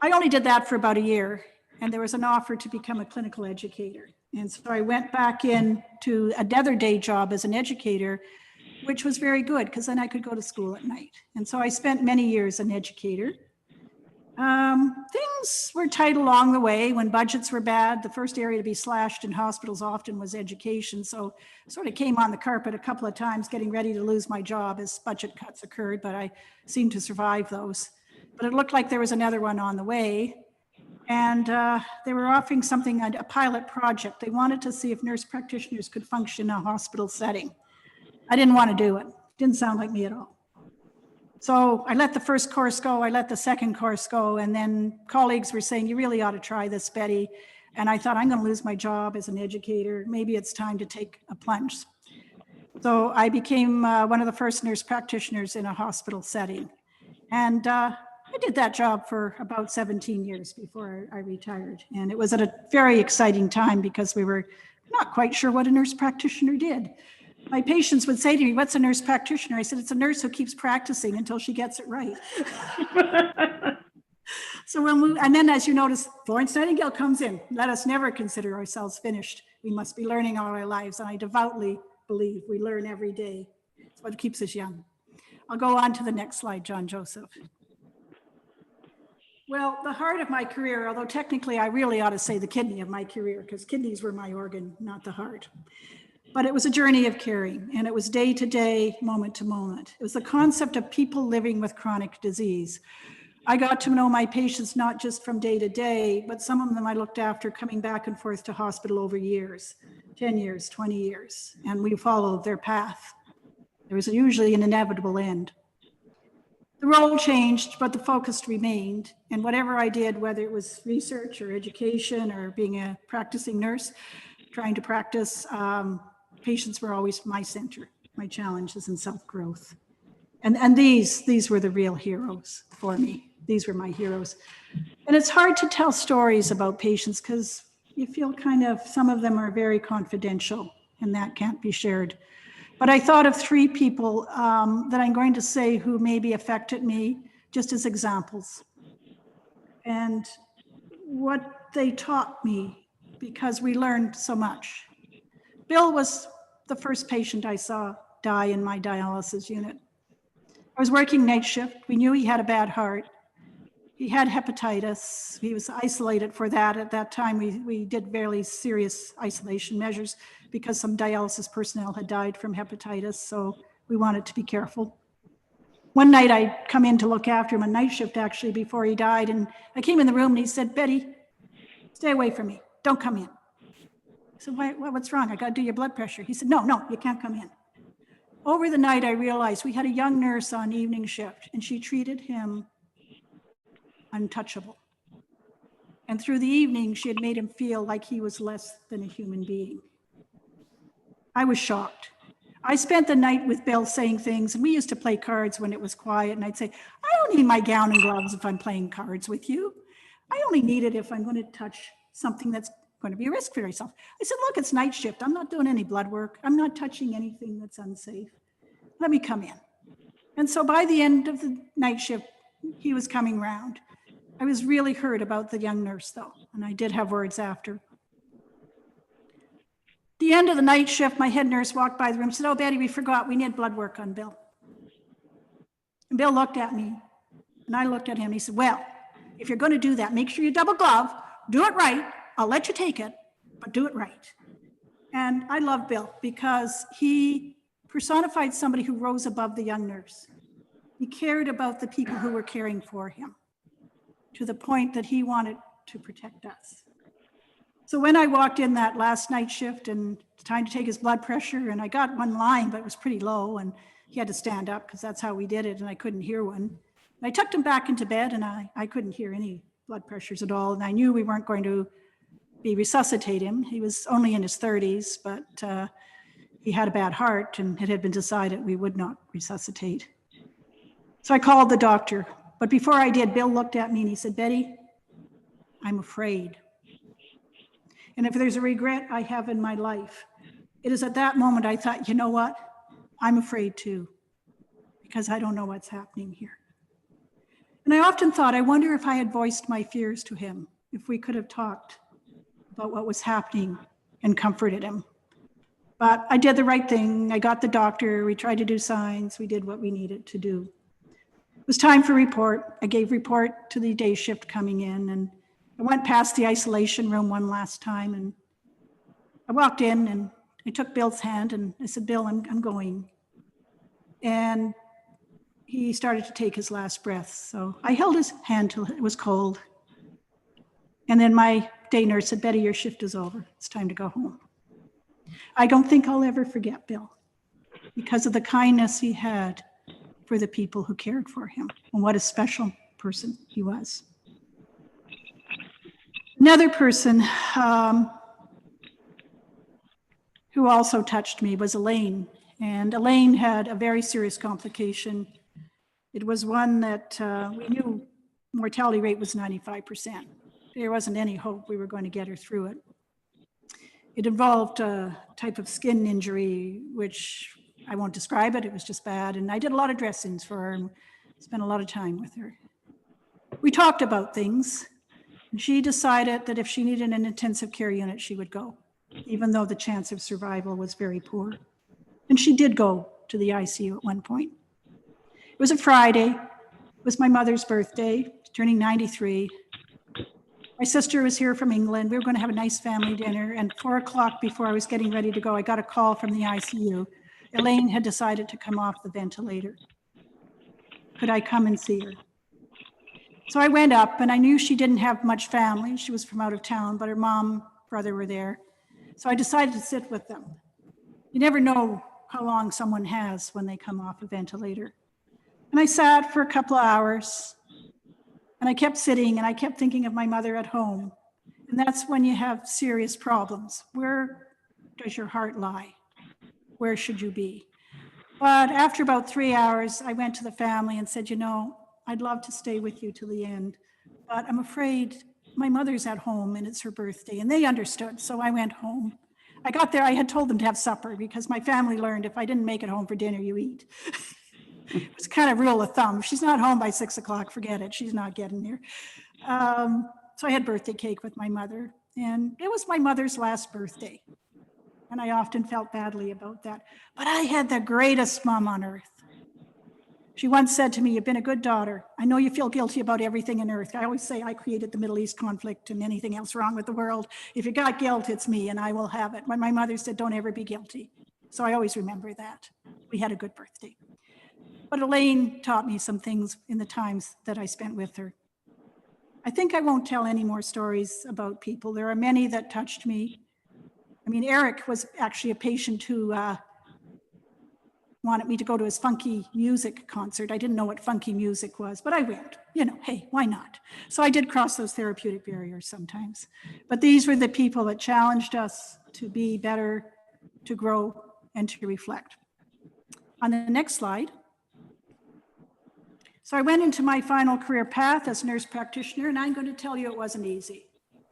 I only did that for about a year, and there was an offer to become a clinical educator. And so I went back into another day job as an educator, which was very good because then I could go to school at night. And so I spent many years an educator. Things were tight along the way. When budgets were bad, the first area to be slashed in hospitals often was education. So sort of came on the carpet a couple of times getting ready to lose my job as budget cuts occurred, but I seemed to survive those. But it looked like there was another one on the way. And they were offering something, a pilot project. They wanted to see if nurse practitioners could function in a hospital setting. I didn't want to do it. Didn't sound like me at all. So I let the first course go, I let the second course go, and then colleagues were saying, you really ought to try this, Betty. And I thought, I'm going to lose my job as an educator. Maybe it's time to take a plunge. So I became one of the first nurse practitioners in a hospital setting. And I did that job for about 17 years before I retired. And it was at a very exciting time because we were not quite sure what a nurse practitioner did. My patients would say to me, what's a nurse practitioner? I said, it's a nurse who keeps practicing until she gets it right. So and then as you notice, Florence Nightingale comes in. Let us never consider ourselves finished. We must be learning all our lives. And I devoutly believe we learn every day. It's what keeps us young. I'll go on to the next slide, John Joseph. Well, the heart of my career, although technically I really ought to say the kidney of my career, because kidneys were my organ, not the heart. But it was a journey of caring, and it was day to day, moment to moment. It was the concept of people living with chronic disease. I got to know my patients not just from day to day, but some of them I looked after coming back and forth to hospital over years, 10 years, 20 years, and we followed their path. There was usually an inevitable end. The role changed, but the focus remained. And whatever I did, whether it was research or education or being a practicing nurse, trying to practice, patients were always my center, my challenges and self-growth. And these were the real heroes for me. These were my heroes. And it's hard to tell stories about patients because you feel kind of, some of them are very confidential and that can't be shared. But I thought of three people that I'm going to say who maybe affected me just as examples. And what they taught me, because we learned so much. Bill was the first patient I saw die in my dialysis unit. I was working night shift. We knew he had a bad heart. He had hepatitis. He was isolated for that. At that time, we did fairly serious isolation measures because some dialysis personnel had died from hepatitis, so we wanted to be careful. One night I come in to look after him, a night shift actually, before he died, and I came in the room and he said, Betty, stay away from me. Don't come in. I said, what's wrong? I got to do your blood pressure. He said, no, you can't come in. Over the night, I realized we had a young nurse on evening shift, and she treated him untouchable. And through the evening, she had made him feel like he was less than a human being. I was shocked. I spent the night with Bill saying things, and we used to play cards when it was quiet, and I'd say, I don't need my gown and gloves if I'm playing cards with you. I only need it if I'm going to touch something that's going to be a risk for yourself. I said, look, it's night shift. I'm not doing any blood work. I'm not touching anything that's unsafe. Let me come in. And so by the end of the night shift, he was coming round. I was really hurt about the young nurse though, and I did have words after. The end of the night shift, my head nurse walked by the room and said, oh, Betty, we forgot, we need blood work on Bill. And Bill looked at me, and I looked at him, and he said, well, if you're going to do that, make sure you double glove, do it right. I'll let you take it, but do it right. And I love Bill because he personified somebody who rose above the young nurse. He cared about the people who were caring for him to the point that he wanted to protect us. So when I walked in that last night shift and it's time to take his blood pressure, and I got one line, but it was pretty low, and he had to stand up because that's how we did it, and I couldn't hear one. And I tucked him back into bed, and I couldn't hear any blood pressures at all, and I knew we weren't going to resuscitate him. He was only in his 30s, but he had a bad heart, and it had been decided we would not resuscitate. So I called the doctor, but before I did, Bill looked at me and he said, "Betty, I'm afraid. And if there's a regret I have in my life, it is at that moment I thought, you know what? I'm afraid too, because I don't know what's happening here." And I often thought, I wonder if I had voiced my fears to him, if we could have talked about what was happening and comforted him. But I did the right thing. I got the doctor. We tried to do signs. We did what we needed to do. It was time for report. I gave report to the day shift coming in, and I went past the isolation room one last time, and I walked in and I took Bill's hand and I said, "Bill, I'm going." And he started to take his last breath. So I held his hand till it was cold. And then my day nurse said, "Betty, your shift is over. It's time to go home." I don't think I'll ever forget Bill because of the kindness he had for the people who cared for him, and what a special person he was. Another person who also touched me was Elaine. And Elaine had a very serious complication. It was one that we knew mortality rate was 95%. There wasn't any hope we were going to get her through it. It involved a type of skin injury, which I won't describe it. It was just bad. And I did a lot of dressings for her and spent a lot of time with her. We talked about things. And she decided that if she needed an intensive care unit, she would go, even though the chance of survival was very poor. And she did go to the ICU at one point. It was a Friday. It was my mother's birthday, turning 93. My sister was here from England. We were going to have a nice family dinner. And 4 o'clock, before I was getting ready to go, I got a call from the ICU. Elaine had decided to come off the ventilator. Could I come and see her? So I went up, and I knew she didn't have much family. She was from out of town, but her mom, brother were there. So I decided to sit with them. You never know how long someone has when they come off a ventilator. And I sat for a couple of hours, and I kept sitting, and I kept thinking of my mother at home. And that's when you have serious problems. Where does your heart lie? Where should you be? But after about 3 hours, I went to the family and said, "You know, I'd love to stay with you till the end, but I'm afraid my mother's at home and it's her birthday." And they understood, so I went home. I got there, I had told them to have supper because my family learned if I didn't make it home for dinner, you eat. It was kind of rule of thumb. If she's not home by 6 o'clock, forget it, she's not getting there. So I had birthday cake with my mother, and it was my mother's last birthday. And I often felt badly about that. But I had the greatest mom on earth. She once said to me, "You've been a good daughter. I know you feel guilty about everything on earth. I always say I created the Middle East conflict and anything else wrong with the world. If you got guilt, it's me and I will have it." When my mother said, "Don't ever be guilty." So I always remember that. We had a good birthday. But Elaine taught me some things in the times that I spent with her. I think I won't tell any more stories about people. There are many that touched me. I mean, Eric was actually a patient who wanted me to go to his funky music concert. I didn't know what funky music was, but I went. You know, hey, why not? So I did cross those therapeutic barriers sometimes. But these were the people that challenged us to be better, to grow, and to reflect. On the next slide. So I went into my final career path as a nurse practitioner, and I'm going to tell you it wasn't easy.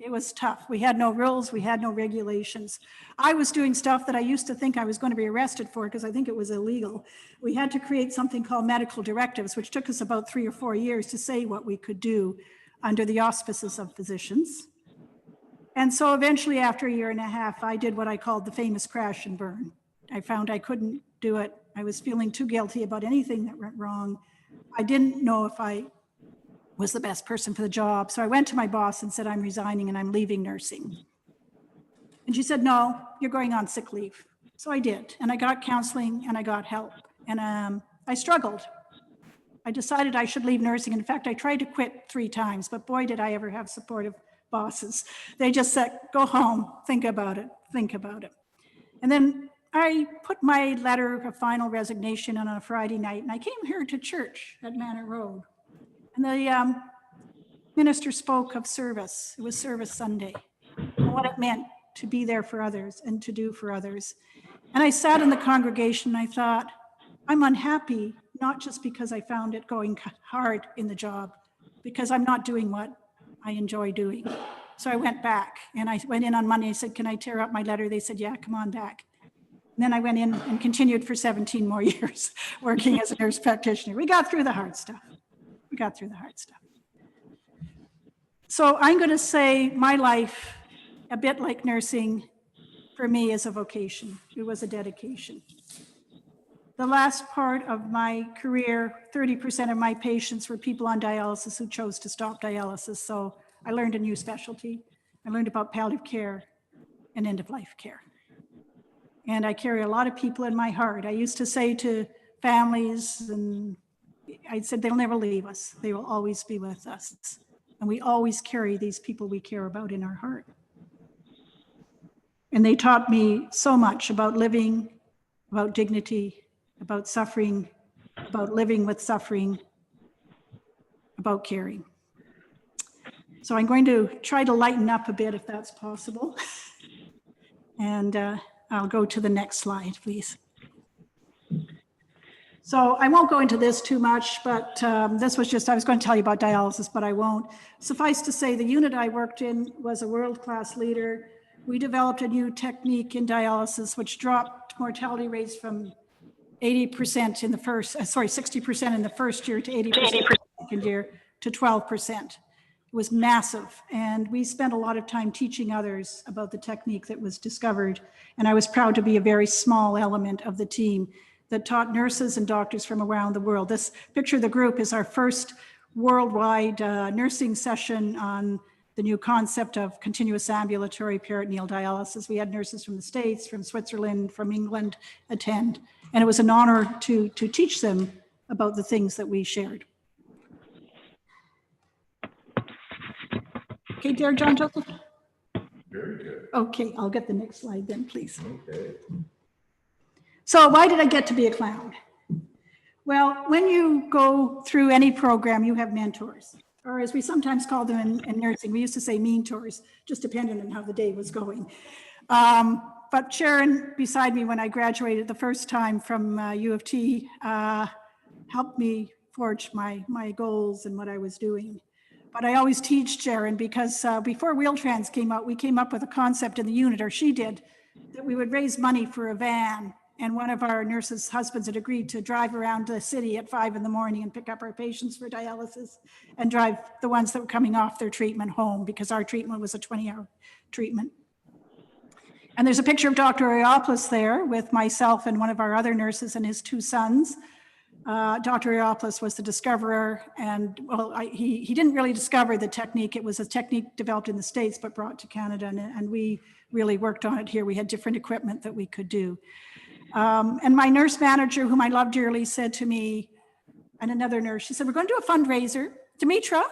It was tough. We had no rules. We had no regulations. I was doing stuff that I used to think I was going to be arrested for because I think it was illegal. We had to create something called medical directives, which took us about 3 or 4 years to say what we could do under the auspices of physicians. And so eventually, after 1.5 years, I did what I called the famous crash and burn. I found I couldn't do it. I was feeling too guilty about anything that went wrong. I didn't know if I was the best person for the job. So I went to my boss and said, "I'm resigning and I'm leaving nursing." And she said, "No, you're going on sick leave." So I did. And I got counseling and I got help. And I struggled. I decided I should leave nursing. In fact, I tried to quit 3 times, but boy, did I ever have supportive bosses. They just said, go home, think about it, think about it. And then I put my letter of final resignation on a Friday night, and I came here to church at Manor Road. And the minister spoke of service. It was Service Sunday, and what it meant to be there for others and to do for others. And I sat in the congregation and I thought, I'm unhappy, not just because I found it going hard in the job, because I'm not doing what I enjoy doing. So I went back and I went in on Monday. I said, can I tear up my letter? They said, yeah, come on back. And then I went in and continued for 17 more years working as a nurse practitioner. We got through the hard stuff. We got through the hard stuff. So I'm going to say my life, a bit like nursing, for me is a vocation. It was a dedication. The last part of my career, 30% of my patients were people on dialysis who chose to stop dialysis. So I learned a new specialty. I learned about palliative care and end-of-life care. And I carry a lot of people in my heart. I used to say to families, and I said, they'll never leave us. They will always be with us. And we always carry these people we care about in our heart. And they taught me so much about living, about dignity, about suffering, about living with suffering, about caring. So I'm going to try to lighten up a bit if that's possible. And I'll go to the next slide, please. So I won't go into this too much, but this was just, I was going to tell you about dialysis, but I won't. Suffice to say, the unit I worked in was a world-class leader. We developed a new technique in dialysis, which dropped mortality rates from 80% in the first, 60% in the first year to 80% in the second year to 12%. It was massive. And we spent a lot of time teaching others about the technique that was discovered. And I was proud to be a very small element of the team that taught nurses and doctors from around the world. This picture of the group is our first worldwide nursing session on the new concept of continuous ambulatory peritoneal dialysis. We had nurses from the States, from Switzerland, from England attend. And it was an honor to teach them about the things that we shared. Okay, dear John Joseph? Very good. Okay, I'll get the next slide then, please. Okay. So why did I get to be a clown? Well, when you go through any program, you have mentors, or as we sometimes call them in nursing, we used to say mentors, just depending on how the day was going. But Sharon, beside me when I graduated the first time from U of T, helped me forge my goals and what I was doing. But I always teach Sharon because before Wheel-Trans came out, we came up with a concept in the unit, or she did, that we would raise money for a van. And one of our nurses' husbands had agreed to drive around the city at 5 in the morning and pick up our patients for dialysis and drive the ones that were coming off their treatment home, because our treatment was a 20-hour treatment. And there's a picture of Dr. Areopoulos there with myself and one of our other nurses and his 2 sons. Dr. Areopoulos was the discoverer, and well, he didn't really discover the technique. It was a technique developed in the States but brought to Canada, and we really worked on it here. We had different equipment that we could do. And my nurse manager, whom I love dearly, said to me, and another nurse, she said, we're going to do a fundraiser. Demetra,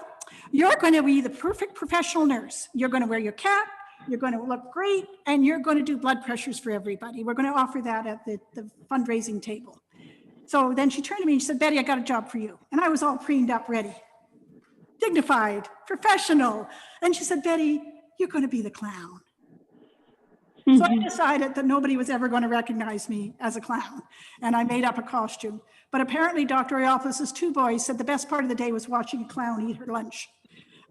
you're going to be the perfect professional nurse. You're going to wear your cap, you're going to look great, and you're going to do blood pressures for everybody. We're going to offer that at the fundraising table. So then she turned to me and she said, Betty, I got a job for you. And I was all preened up, ready, dignified, professional. And she said, Betty, you're going to be the clown. So I decided that nobody was ever going to recognize me as a clown, and I made up a costume. But apparently Dr. Areopoulos' 2 boys said the best part of the day was watching a clown eat her lunch,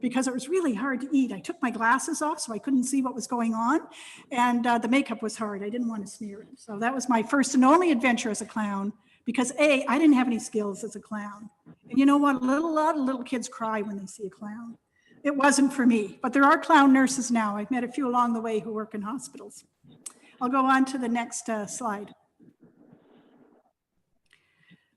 because it was really hard to eat. I took my glasses off so I couldn't see what was going on, and the makeup was hard. I didn't want to smear it. So that was my first and only adventure as a clown, because A, I didn't have any skills as a clown. And you know what? A lot of little kids cry when they see a clown. It wasn't for me, but there are clown nurses now. I've met a few along the way who work in hospitals. I'll go on to the next slide.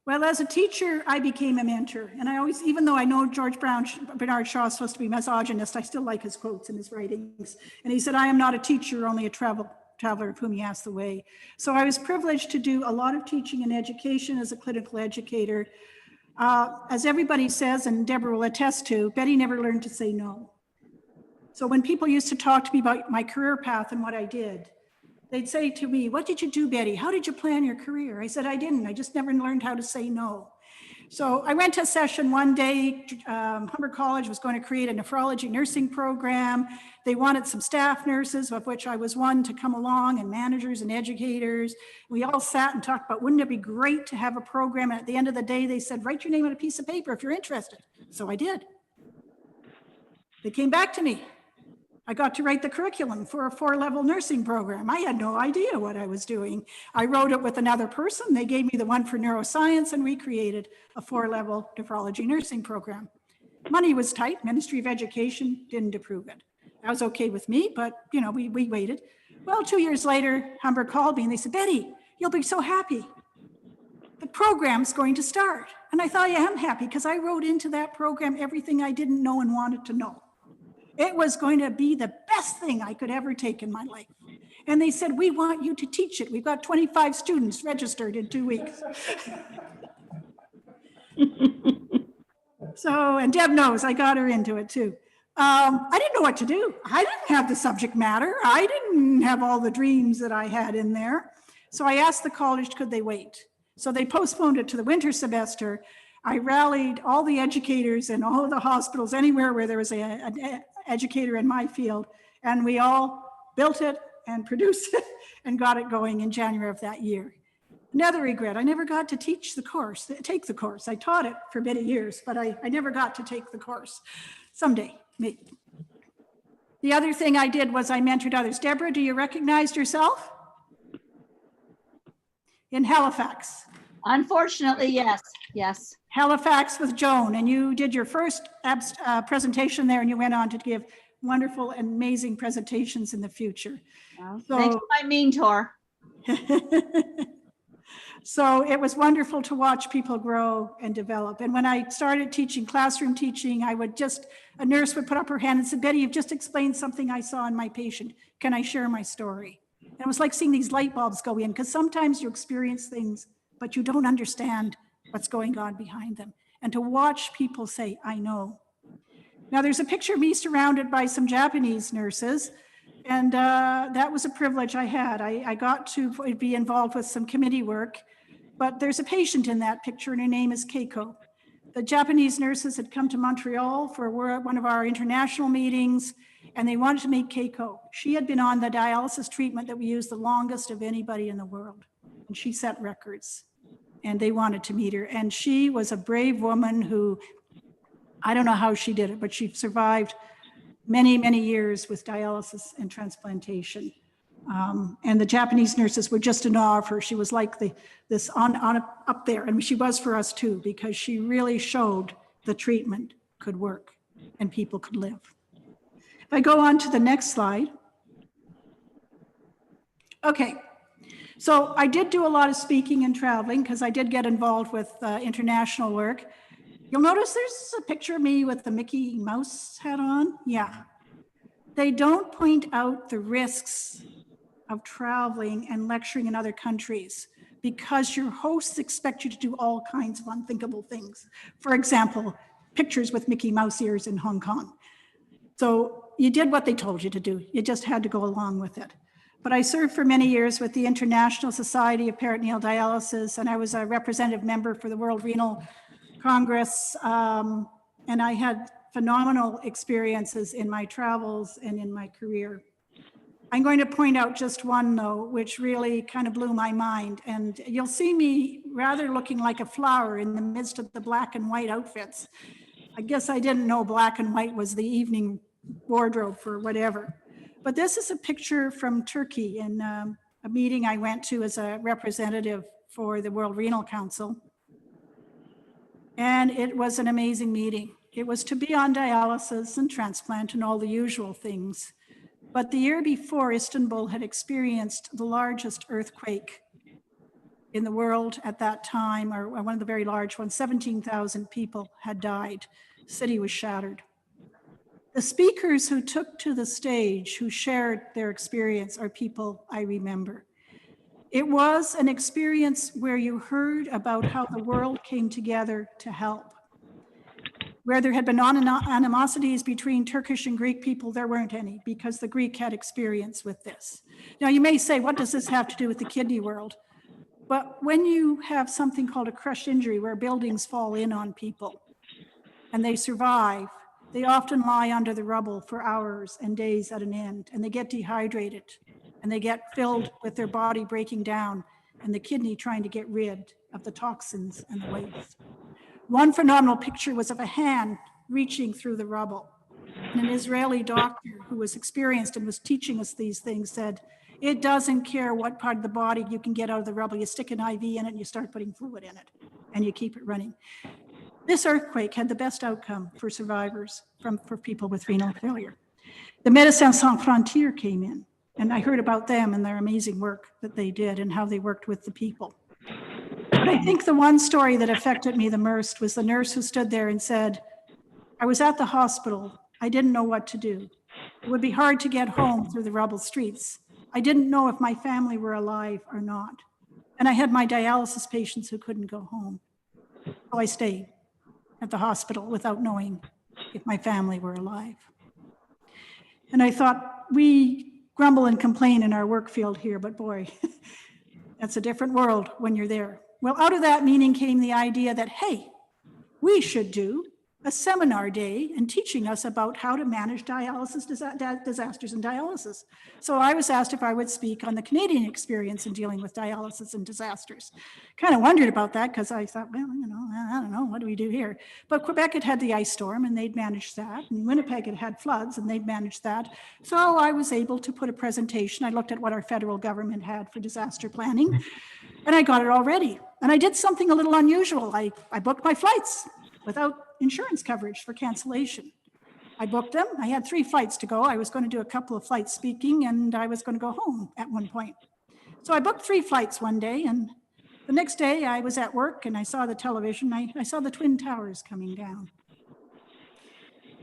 Well, as a teacher, I became a mentor. And I always, even though I know George Bernard Shaw is supposed to be misogynist, I still like his quotes and his writings. And he said, I am not a teacher, only a traveler of whom you ask the way. So I was privileged to do a lot of teaching and education as a clinical educator. As everybody says, and Deborah will attest to, Betty never learned to say no. So when people used to talk to me about my career path and what I did, they'd say to me, what did you do, Betty? How did you plan your career? I said, I didn't. I just never learned how to say no. So I went to a session one day. Humber College was going to create a nephrology nursing program. They wanted some staff nurses, of which I was one, to come along, and managers and educators. We all sat and talked about, wouldn't it be great to have a program? And at the end of the day, they said, write your name on a piece of paper if you're interested. So I did. They came back to me. I got to write the curriculum for a 4-level nursing program. I had no idea what I was doing. I wrote it with another person. They gave me the one for neuroscience, and we created a 4-level nephrology nursing program. Money was tight. Ministry of Education didn't approve it. That was okay with me, but you know, we waited. Well, 2 years later, Humber called me and they said, Betty, you'll be so happy. The program's going to start. And I thought, I am happy because I wrote into that program everything I didn't know and wanted to know. It was going to be the best thing I could ever take in my life. And they said, we want you to teach it. We've got 25 students registered in 2 weeks. So, and Deb knows, I got her into it too. I didn't know what to do. I didn't have the subject matter. I didn't have all the dreams that I had in there. So I asked the college, could they wait? So they postponed it to the winter semester. I rallied all the educators and all of the hospitals, anywhere where there was an educator in my field, and we all built it and produced it and got it going in January of that year. Another regret, I never got to take the course. I taught it for many years, but I never got to take the course. Someday, maybe. The other thing I did was I mentored others. Deborah, do you recognize yourself? In Halifax. Unfortunately, yes, yes. Halifax with Joan, and you did your first presentation there, and you went on to give wonderful and amazing presentations in the future. Well, thanks to my mentor. So it was wonderful to watch people grow and develop. And when I started teaching, classroom teaching, a nurse would put up her hand and say, Betty, you've just explained something I saw in my patient. Can I share my story? And it was like seeing these light bulbs go in, because sometimes you experience things, but you don't understand what's going on behind them. And to watch people say, I know. Now there's a picture of me surrounded by some Japanese nurses. And that was a privilege I had. I got to be involved with some committee work, but there's a patient in that picture and her name is Keiko. The Japanese nurses had come to Montreal for one of our international meetings, and they wanted to meet Keiko. She had been on the dialysis treatment that we use the longest of anybody in the world. And she set records, and they wanted to meet her. And she was a brave woman who, I don't know how she did it, but she survived many, many years with dialysis and transplantation. And the Japanese nurses were just in awe of her. She was like this up there, and she was for us too, because she really showed the treatment could work and people could live. If I go on to the next slide. Okay, so I did do a lot of speaking and traveling because I did get involved with international work. You'll notice there's a picture of me with the Mickey Mouse hat on. Yeah. They don't point out the risks of traveling and lecturing in other countries because your hosts expect you to do all kinds of unthinkable things. For example, pictures with Mickey Mouse ears in Hong Kong. So you did what they told you to do. You just had to go along with it. But I served for many years with the International Society of Peritoneal Dialysis, and I was a representative member for the World Renal Congress, and I had phenomenal experiences in my travels and in my career. I'm going to point out just one though, which really kind of blew my mind. And you'll see me rather looking like a flower in the midst of the black and white outfits. I guess I didn't know black and white was the evening wardrobe for whatever. But this is a picture from Turkey in a meeting I went to as a representative for the World Renal Council. And it was an amazing meeting. It was to be on dialysis and transplant and all the usual things. But the year before, Istanbul had experienced the largest earthquake in the world at that time, or one of the very large ones. 17,000 people had died. The city was shattered. The speakers who took to the stage, who shared their experience, are people I remember. It was an experience where you heard about how the world came together to help. Where there had been animosities between Turkish and Greek people, there weren't any because the Greek had experience with this. Now you may say, what does this have to do with the kidney world? But when you have something called a crush injury where buildings fall in on people and they survive, they often lie under the rubble for hours and days at an end, and they get dehydrated and they get filled with their body breaking down and the kidney trying to get rid of the toxins and the waste. One phenomenal picture was of a hand reaching through the rubble. And an Israeli doctor who was experienced and was teaching us these things said, it doesn't care what part of the body you can get out of the rubble. You stick an IV in it and you start putting fluid in it and you keep it running. This earthquake had the best outcome for survivors for people with renal failure. The Médecins Sans Frontières came in, and I heard about them and their amazing work that they did and how they worked with the people. But I think the one story that affected me the most was the nurse who stood there and said, I was at the hospital. I didn't know what to do. It would be hard to get home through the rubble streets. I didn't know if my family were alive or not. And I had my dialysis patients who couldn't go home. So I stayed at the hospital without knowing if my family were alive. And I thought, we grumble and complain in our work field here, but boy, that's a different world when you're there. Well, out of that meeting came the idea that, hey, we should do a seminar day and teaching us about how to manage dialysis disasters in dialysis. So I was asked if I would speak on the Canadian experience in dealing with dialysis and disasters. Kind of wondered about that because I thought, well, you know, I don't know, what do we do here? But Quebec had the ice storm and they'd managed that. And Winnipeg had floods and they'd managed that. So I was able to put a presentation. I looked at what our federal government had for disaster planning and I got it all ready. And I did something a little unusual. I booked my flights without insurance coverage for cancellation. I booked them. I had 3 flights to go. I was going to do a couple of flights speaking and I was going to go home at one point. So I booked 3 flights one day and the next day I was at work and I saw the television. I saw the Twin Towers coming down.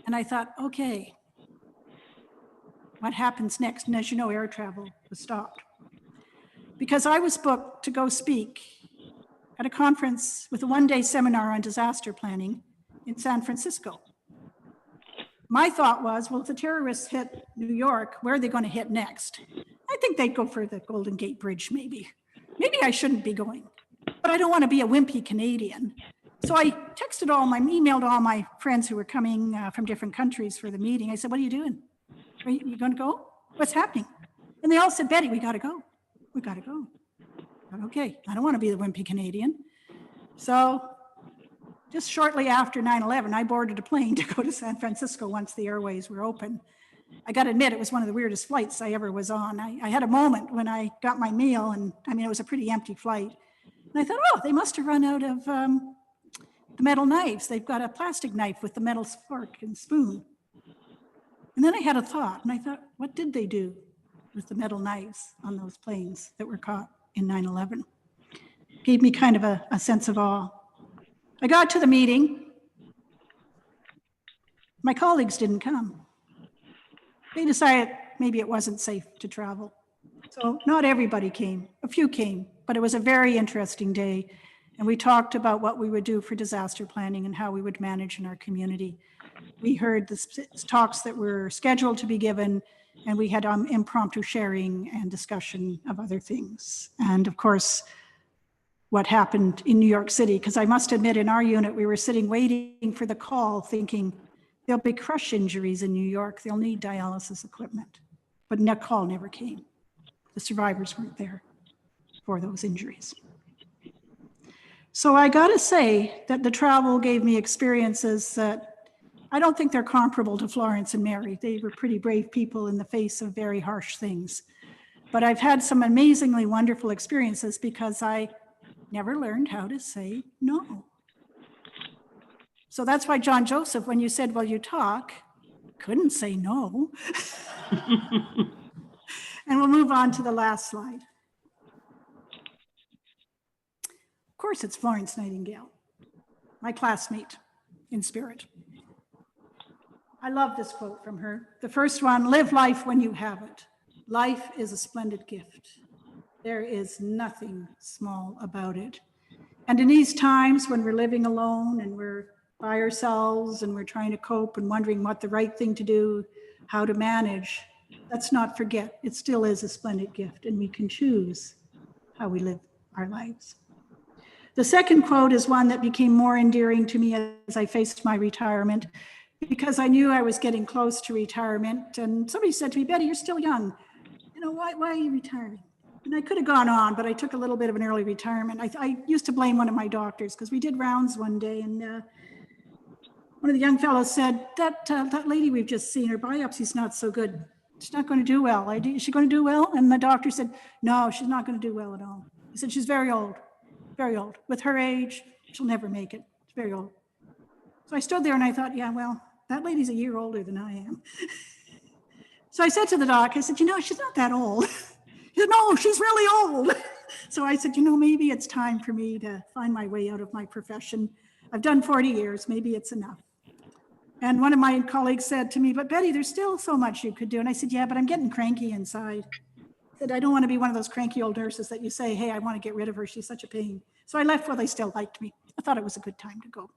And I thought, okay, what happens next? And as you know, air travel was stopped. Because I was booked to go speak at a conference with a one-day seminar on disaster planning in San Francisco. My thought was, well, if the terrorists hit New York, where are they going to hit next? I think they'd go for the Golden Gate Bridge, maybe. Maybe I shouldn't be going, but I don't want to be a wimpy Canadian. So I emailed all my friends who were coming from different countries for the meeting. I said, what are you doing? Are you going to go? What's happening? And they all said, Betty, we got to go. We got to go. Okay, I don't want to be the wimpy Canadian. So just shortly after 9/11, I boarded a plane to go to San Francisco once the airways were open. I got to admit, it was one of the weirdest flights I ever was on. I had a moment when I got my meal and it was a pretty empty flight. And I thought, oh, they must have run out of the metal knives. They've got a plastic knife with the metal fork and spoon. And then I had a thought and I thought, what did they do with the metal knives on those planes that were caught in 9/11? Gave me kind of a sense of awe. I got to the meeting. My colleagues didn't come. They decided maybe it wasn't safe to travel. So not everybody came. A few came, but it was a very interesting day. And we talked about what we would do for disaster planning and how we would manage in our community. We heard the talks that were scheduled to be given, and we had impromptu sharing and discussion of other things. And of course, what happened in New York City, because I must admit in our unit, we were sitting waiting for the call thinking there'll be crush injuries in New York, they'll need dialysis equipment. But that call never came. The survivors weren't there for those injuries. So I gotta say that the travel gave me experiences that I don't think they're comparable to Florence and Mary. They were pretty brave people in the face of very harsh things. But I've had some amazingly wonderful experiences because I never learned how to say no. So that's why John Joseph, when you said, well, you talk, couldn't say no. And we'll move on to the last slide. Of course, it's Florence Nightingale, my classmate in spirit. I love this quote from her. The first one, live life when you have it. Life is a splendid gift. There is nothing small about it. And in these times when we're living alone and we're by ourselves and we're trying to cope and wondering what the right thing to do, how to manage, let's not forget, it still is a splendid gift and we can choose how we live our lives. The second quote is one that became more endearing to me as I faced my retirement, because I knew I was getting close to retirement. And somebody said to me, Betty, you're still young. You know, why are you retiring? And I could have gone on, but I took a little bit of an early retirement. I used to blame one of my doctors because we did rounds one day, and one of the young fellows said, that lady we've just seen, her biopsy's not so good. She's not going to do well. Is she going to do well? And the doctor said, no, she's not going to do well at all. He said, she's very old, very old. With her age, she'll never make it. She's very old. So I stood there and I thought, yeah, well, that lady's a year older than I am. So I said to the doc, I said, you know, she's not that old. He said, no, she's really old. So I said, you know, maybe it's time for me to find my way out of my profession. I've done 40 years, maybe it's enough. And one of my colleagues said to me, but Betty, there's still so much you could do. And I said, yeah, but I'm getting cranky inside. I said, I don't want to be one of those cranky old nurses that you say, hey, I want to get rid of her. She's such a pain. So I left while they still liked me. I thought it was a good time to go.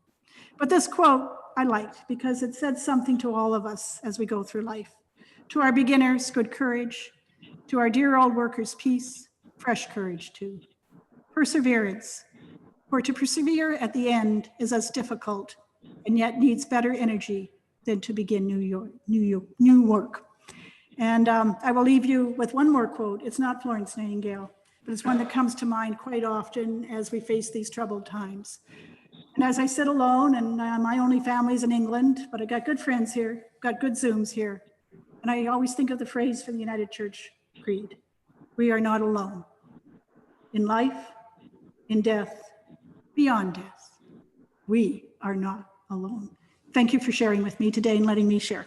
But this quote I liked because it said something to all of us as we go through life. To our beginners, good courage. To our dear old workers, peace, fresh courage too. Perseverance, for to persevere at the end is as difficult and yet needs better energy than to begin new work. And I will leave you with one more quote. It's not Florence Nightingale, but it's one that comes to mind quite often as we face these troubled times. And as I sit alone, and my only family's in England, but I got good friends here, got good Zooms here. And I always think of the phrase from the United Church Creed: we are not alone. In life, in death, beyond death, we are not alone. Thank you for sharing with me today and letting me share.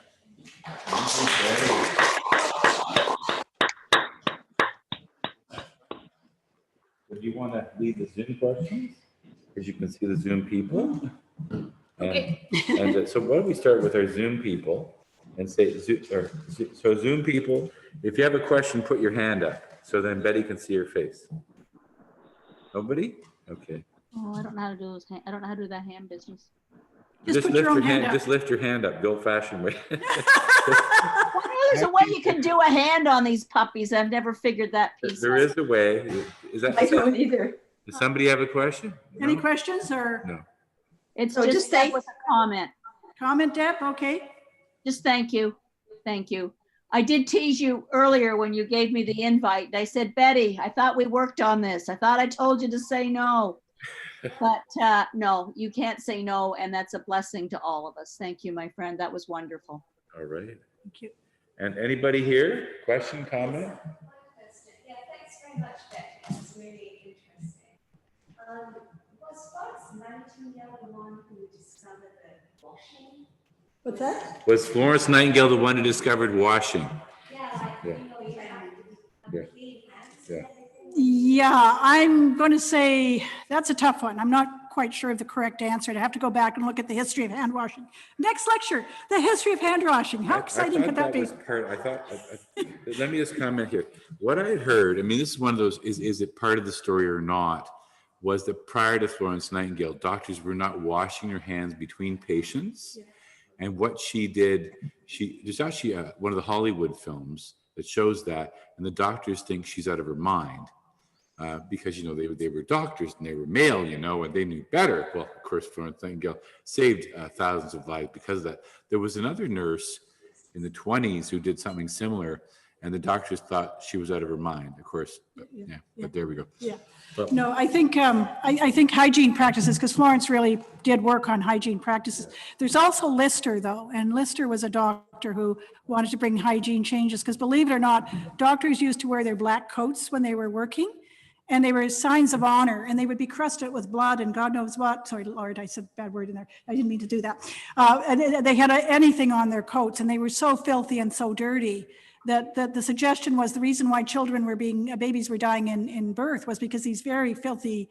Would you want to lead the Zoom questions? As you can see the Zoom people. Okay. And so why don't we start with our Zoom people and say, so Zoom people, if you have a question, put your hand up so then Betty can see your face. Nobody? Okay. Oh, I don't know how to do those. I don't know how to do that hand business. Just put your own hand up. Just lift your hand up, the old-fashioned way. There's a way you can do a hand on these puppies. I've never figured that piece There out. is a way. Is that? I don't either. Does somebody have a question? Any No? questions or No. It's So just just that say- with a comment. comment, Deb? Okay. Just thank you. Thank you. I did tease you earlier when you gave me the invite. I said, Betty, I thought we worked on this. I thought I told you to say no. But no, you can't say no. And that's a blessing to all of us. Thank you, my friend. That was wonderful. All right. Thank you. And anybody here? Question, comment? Yeah, thanks very much, Becky. That's really interesting. Was Florence Nightingale the one who discovered the washing? What's that? Was Florence Nightingale the one who discovered washing? Yeah, like, Yeah. you know, you have Yeah. to clean hands Yeah. and everything. Yeah, I'm going to say that's a tough one. I'm not quite sure of the correct answer. I have to go back and look at the history of hand washing. Next lecture, the history of hand washing. How exciting could that be? Let me just comment here. What I heard, I mean, this is one of those, is it part of the story or not, was that prior to Florence Nightingale, doctors were not washing their hands between patients. And what she did, there's actually one of the Hollywood films that shows that, and the doctors think she's out of her mind. Because, you know, they were doctors and they were male, you know, and they knew better. Well, of course, Florence Nightingale saved thousands of lives because of that. There was another nurse in the 1920s who did something similar, and the doctors thought she was out of her mind, of course. But, but there we go. Yeah. But, No, I think hygiene practices, because Florence really did work on hygiene practices. There's also Lister, though, and Lister was a doctor who wanted to bring hygiene changes, because believe it or not, doctors used to wear their black coats when they were working, and they were signs of honor, and they would be crusted with blood and God knows what. Sorry, Lord, I said a bad word in there. I didn't mean to do that. And they had anything on their coats, and they were so filthy and so dirty that the suggestion was the reason why babies were dying in birth was because these very filthy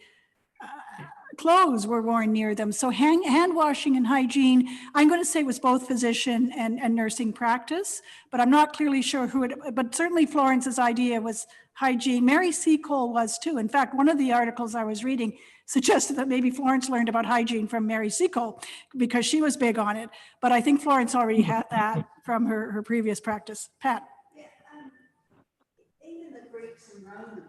clothes were worn near them. So hand washing and hygiene, I'm going to say was both physician and nursing practice, but I'm not clearly sure who it, but certainly Florence's idea was hygiene. Mary Seacole was too. In fact, one of the articles I was reading suggested that maybe Florence learned about hygiene from Mary Seacole because she was big on it. But I think Florence already had that from her previous practice. Pat? Yeah, even the Greeks and Romans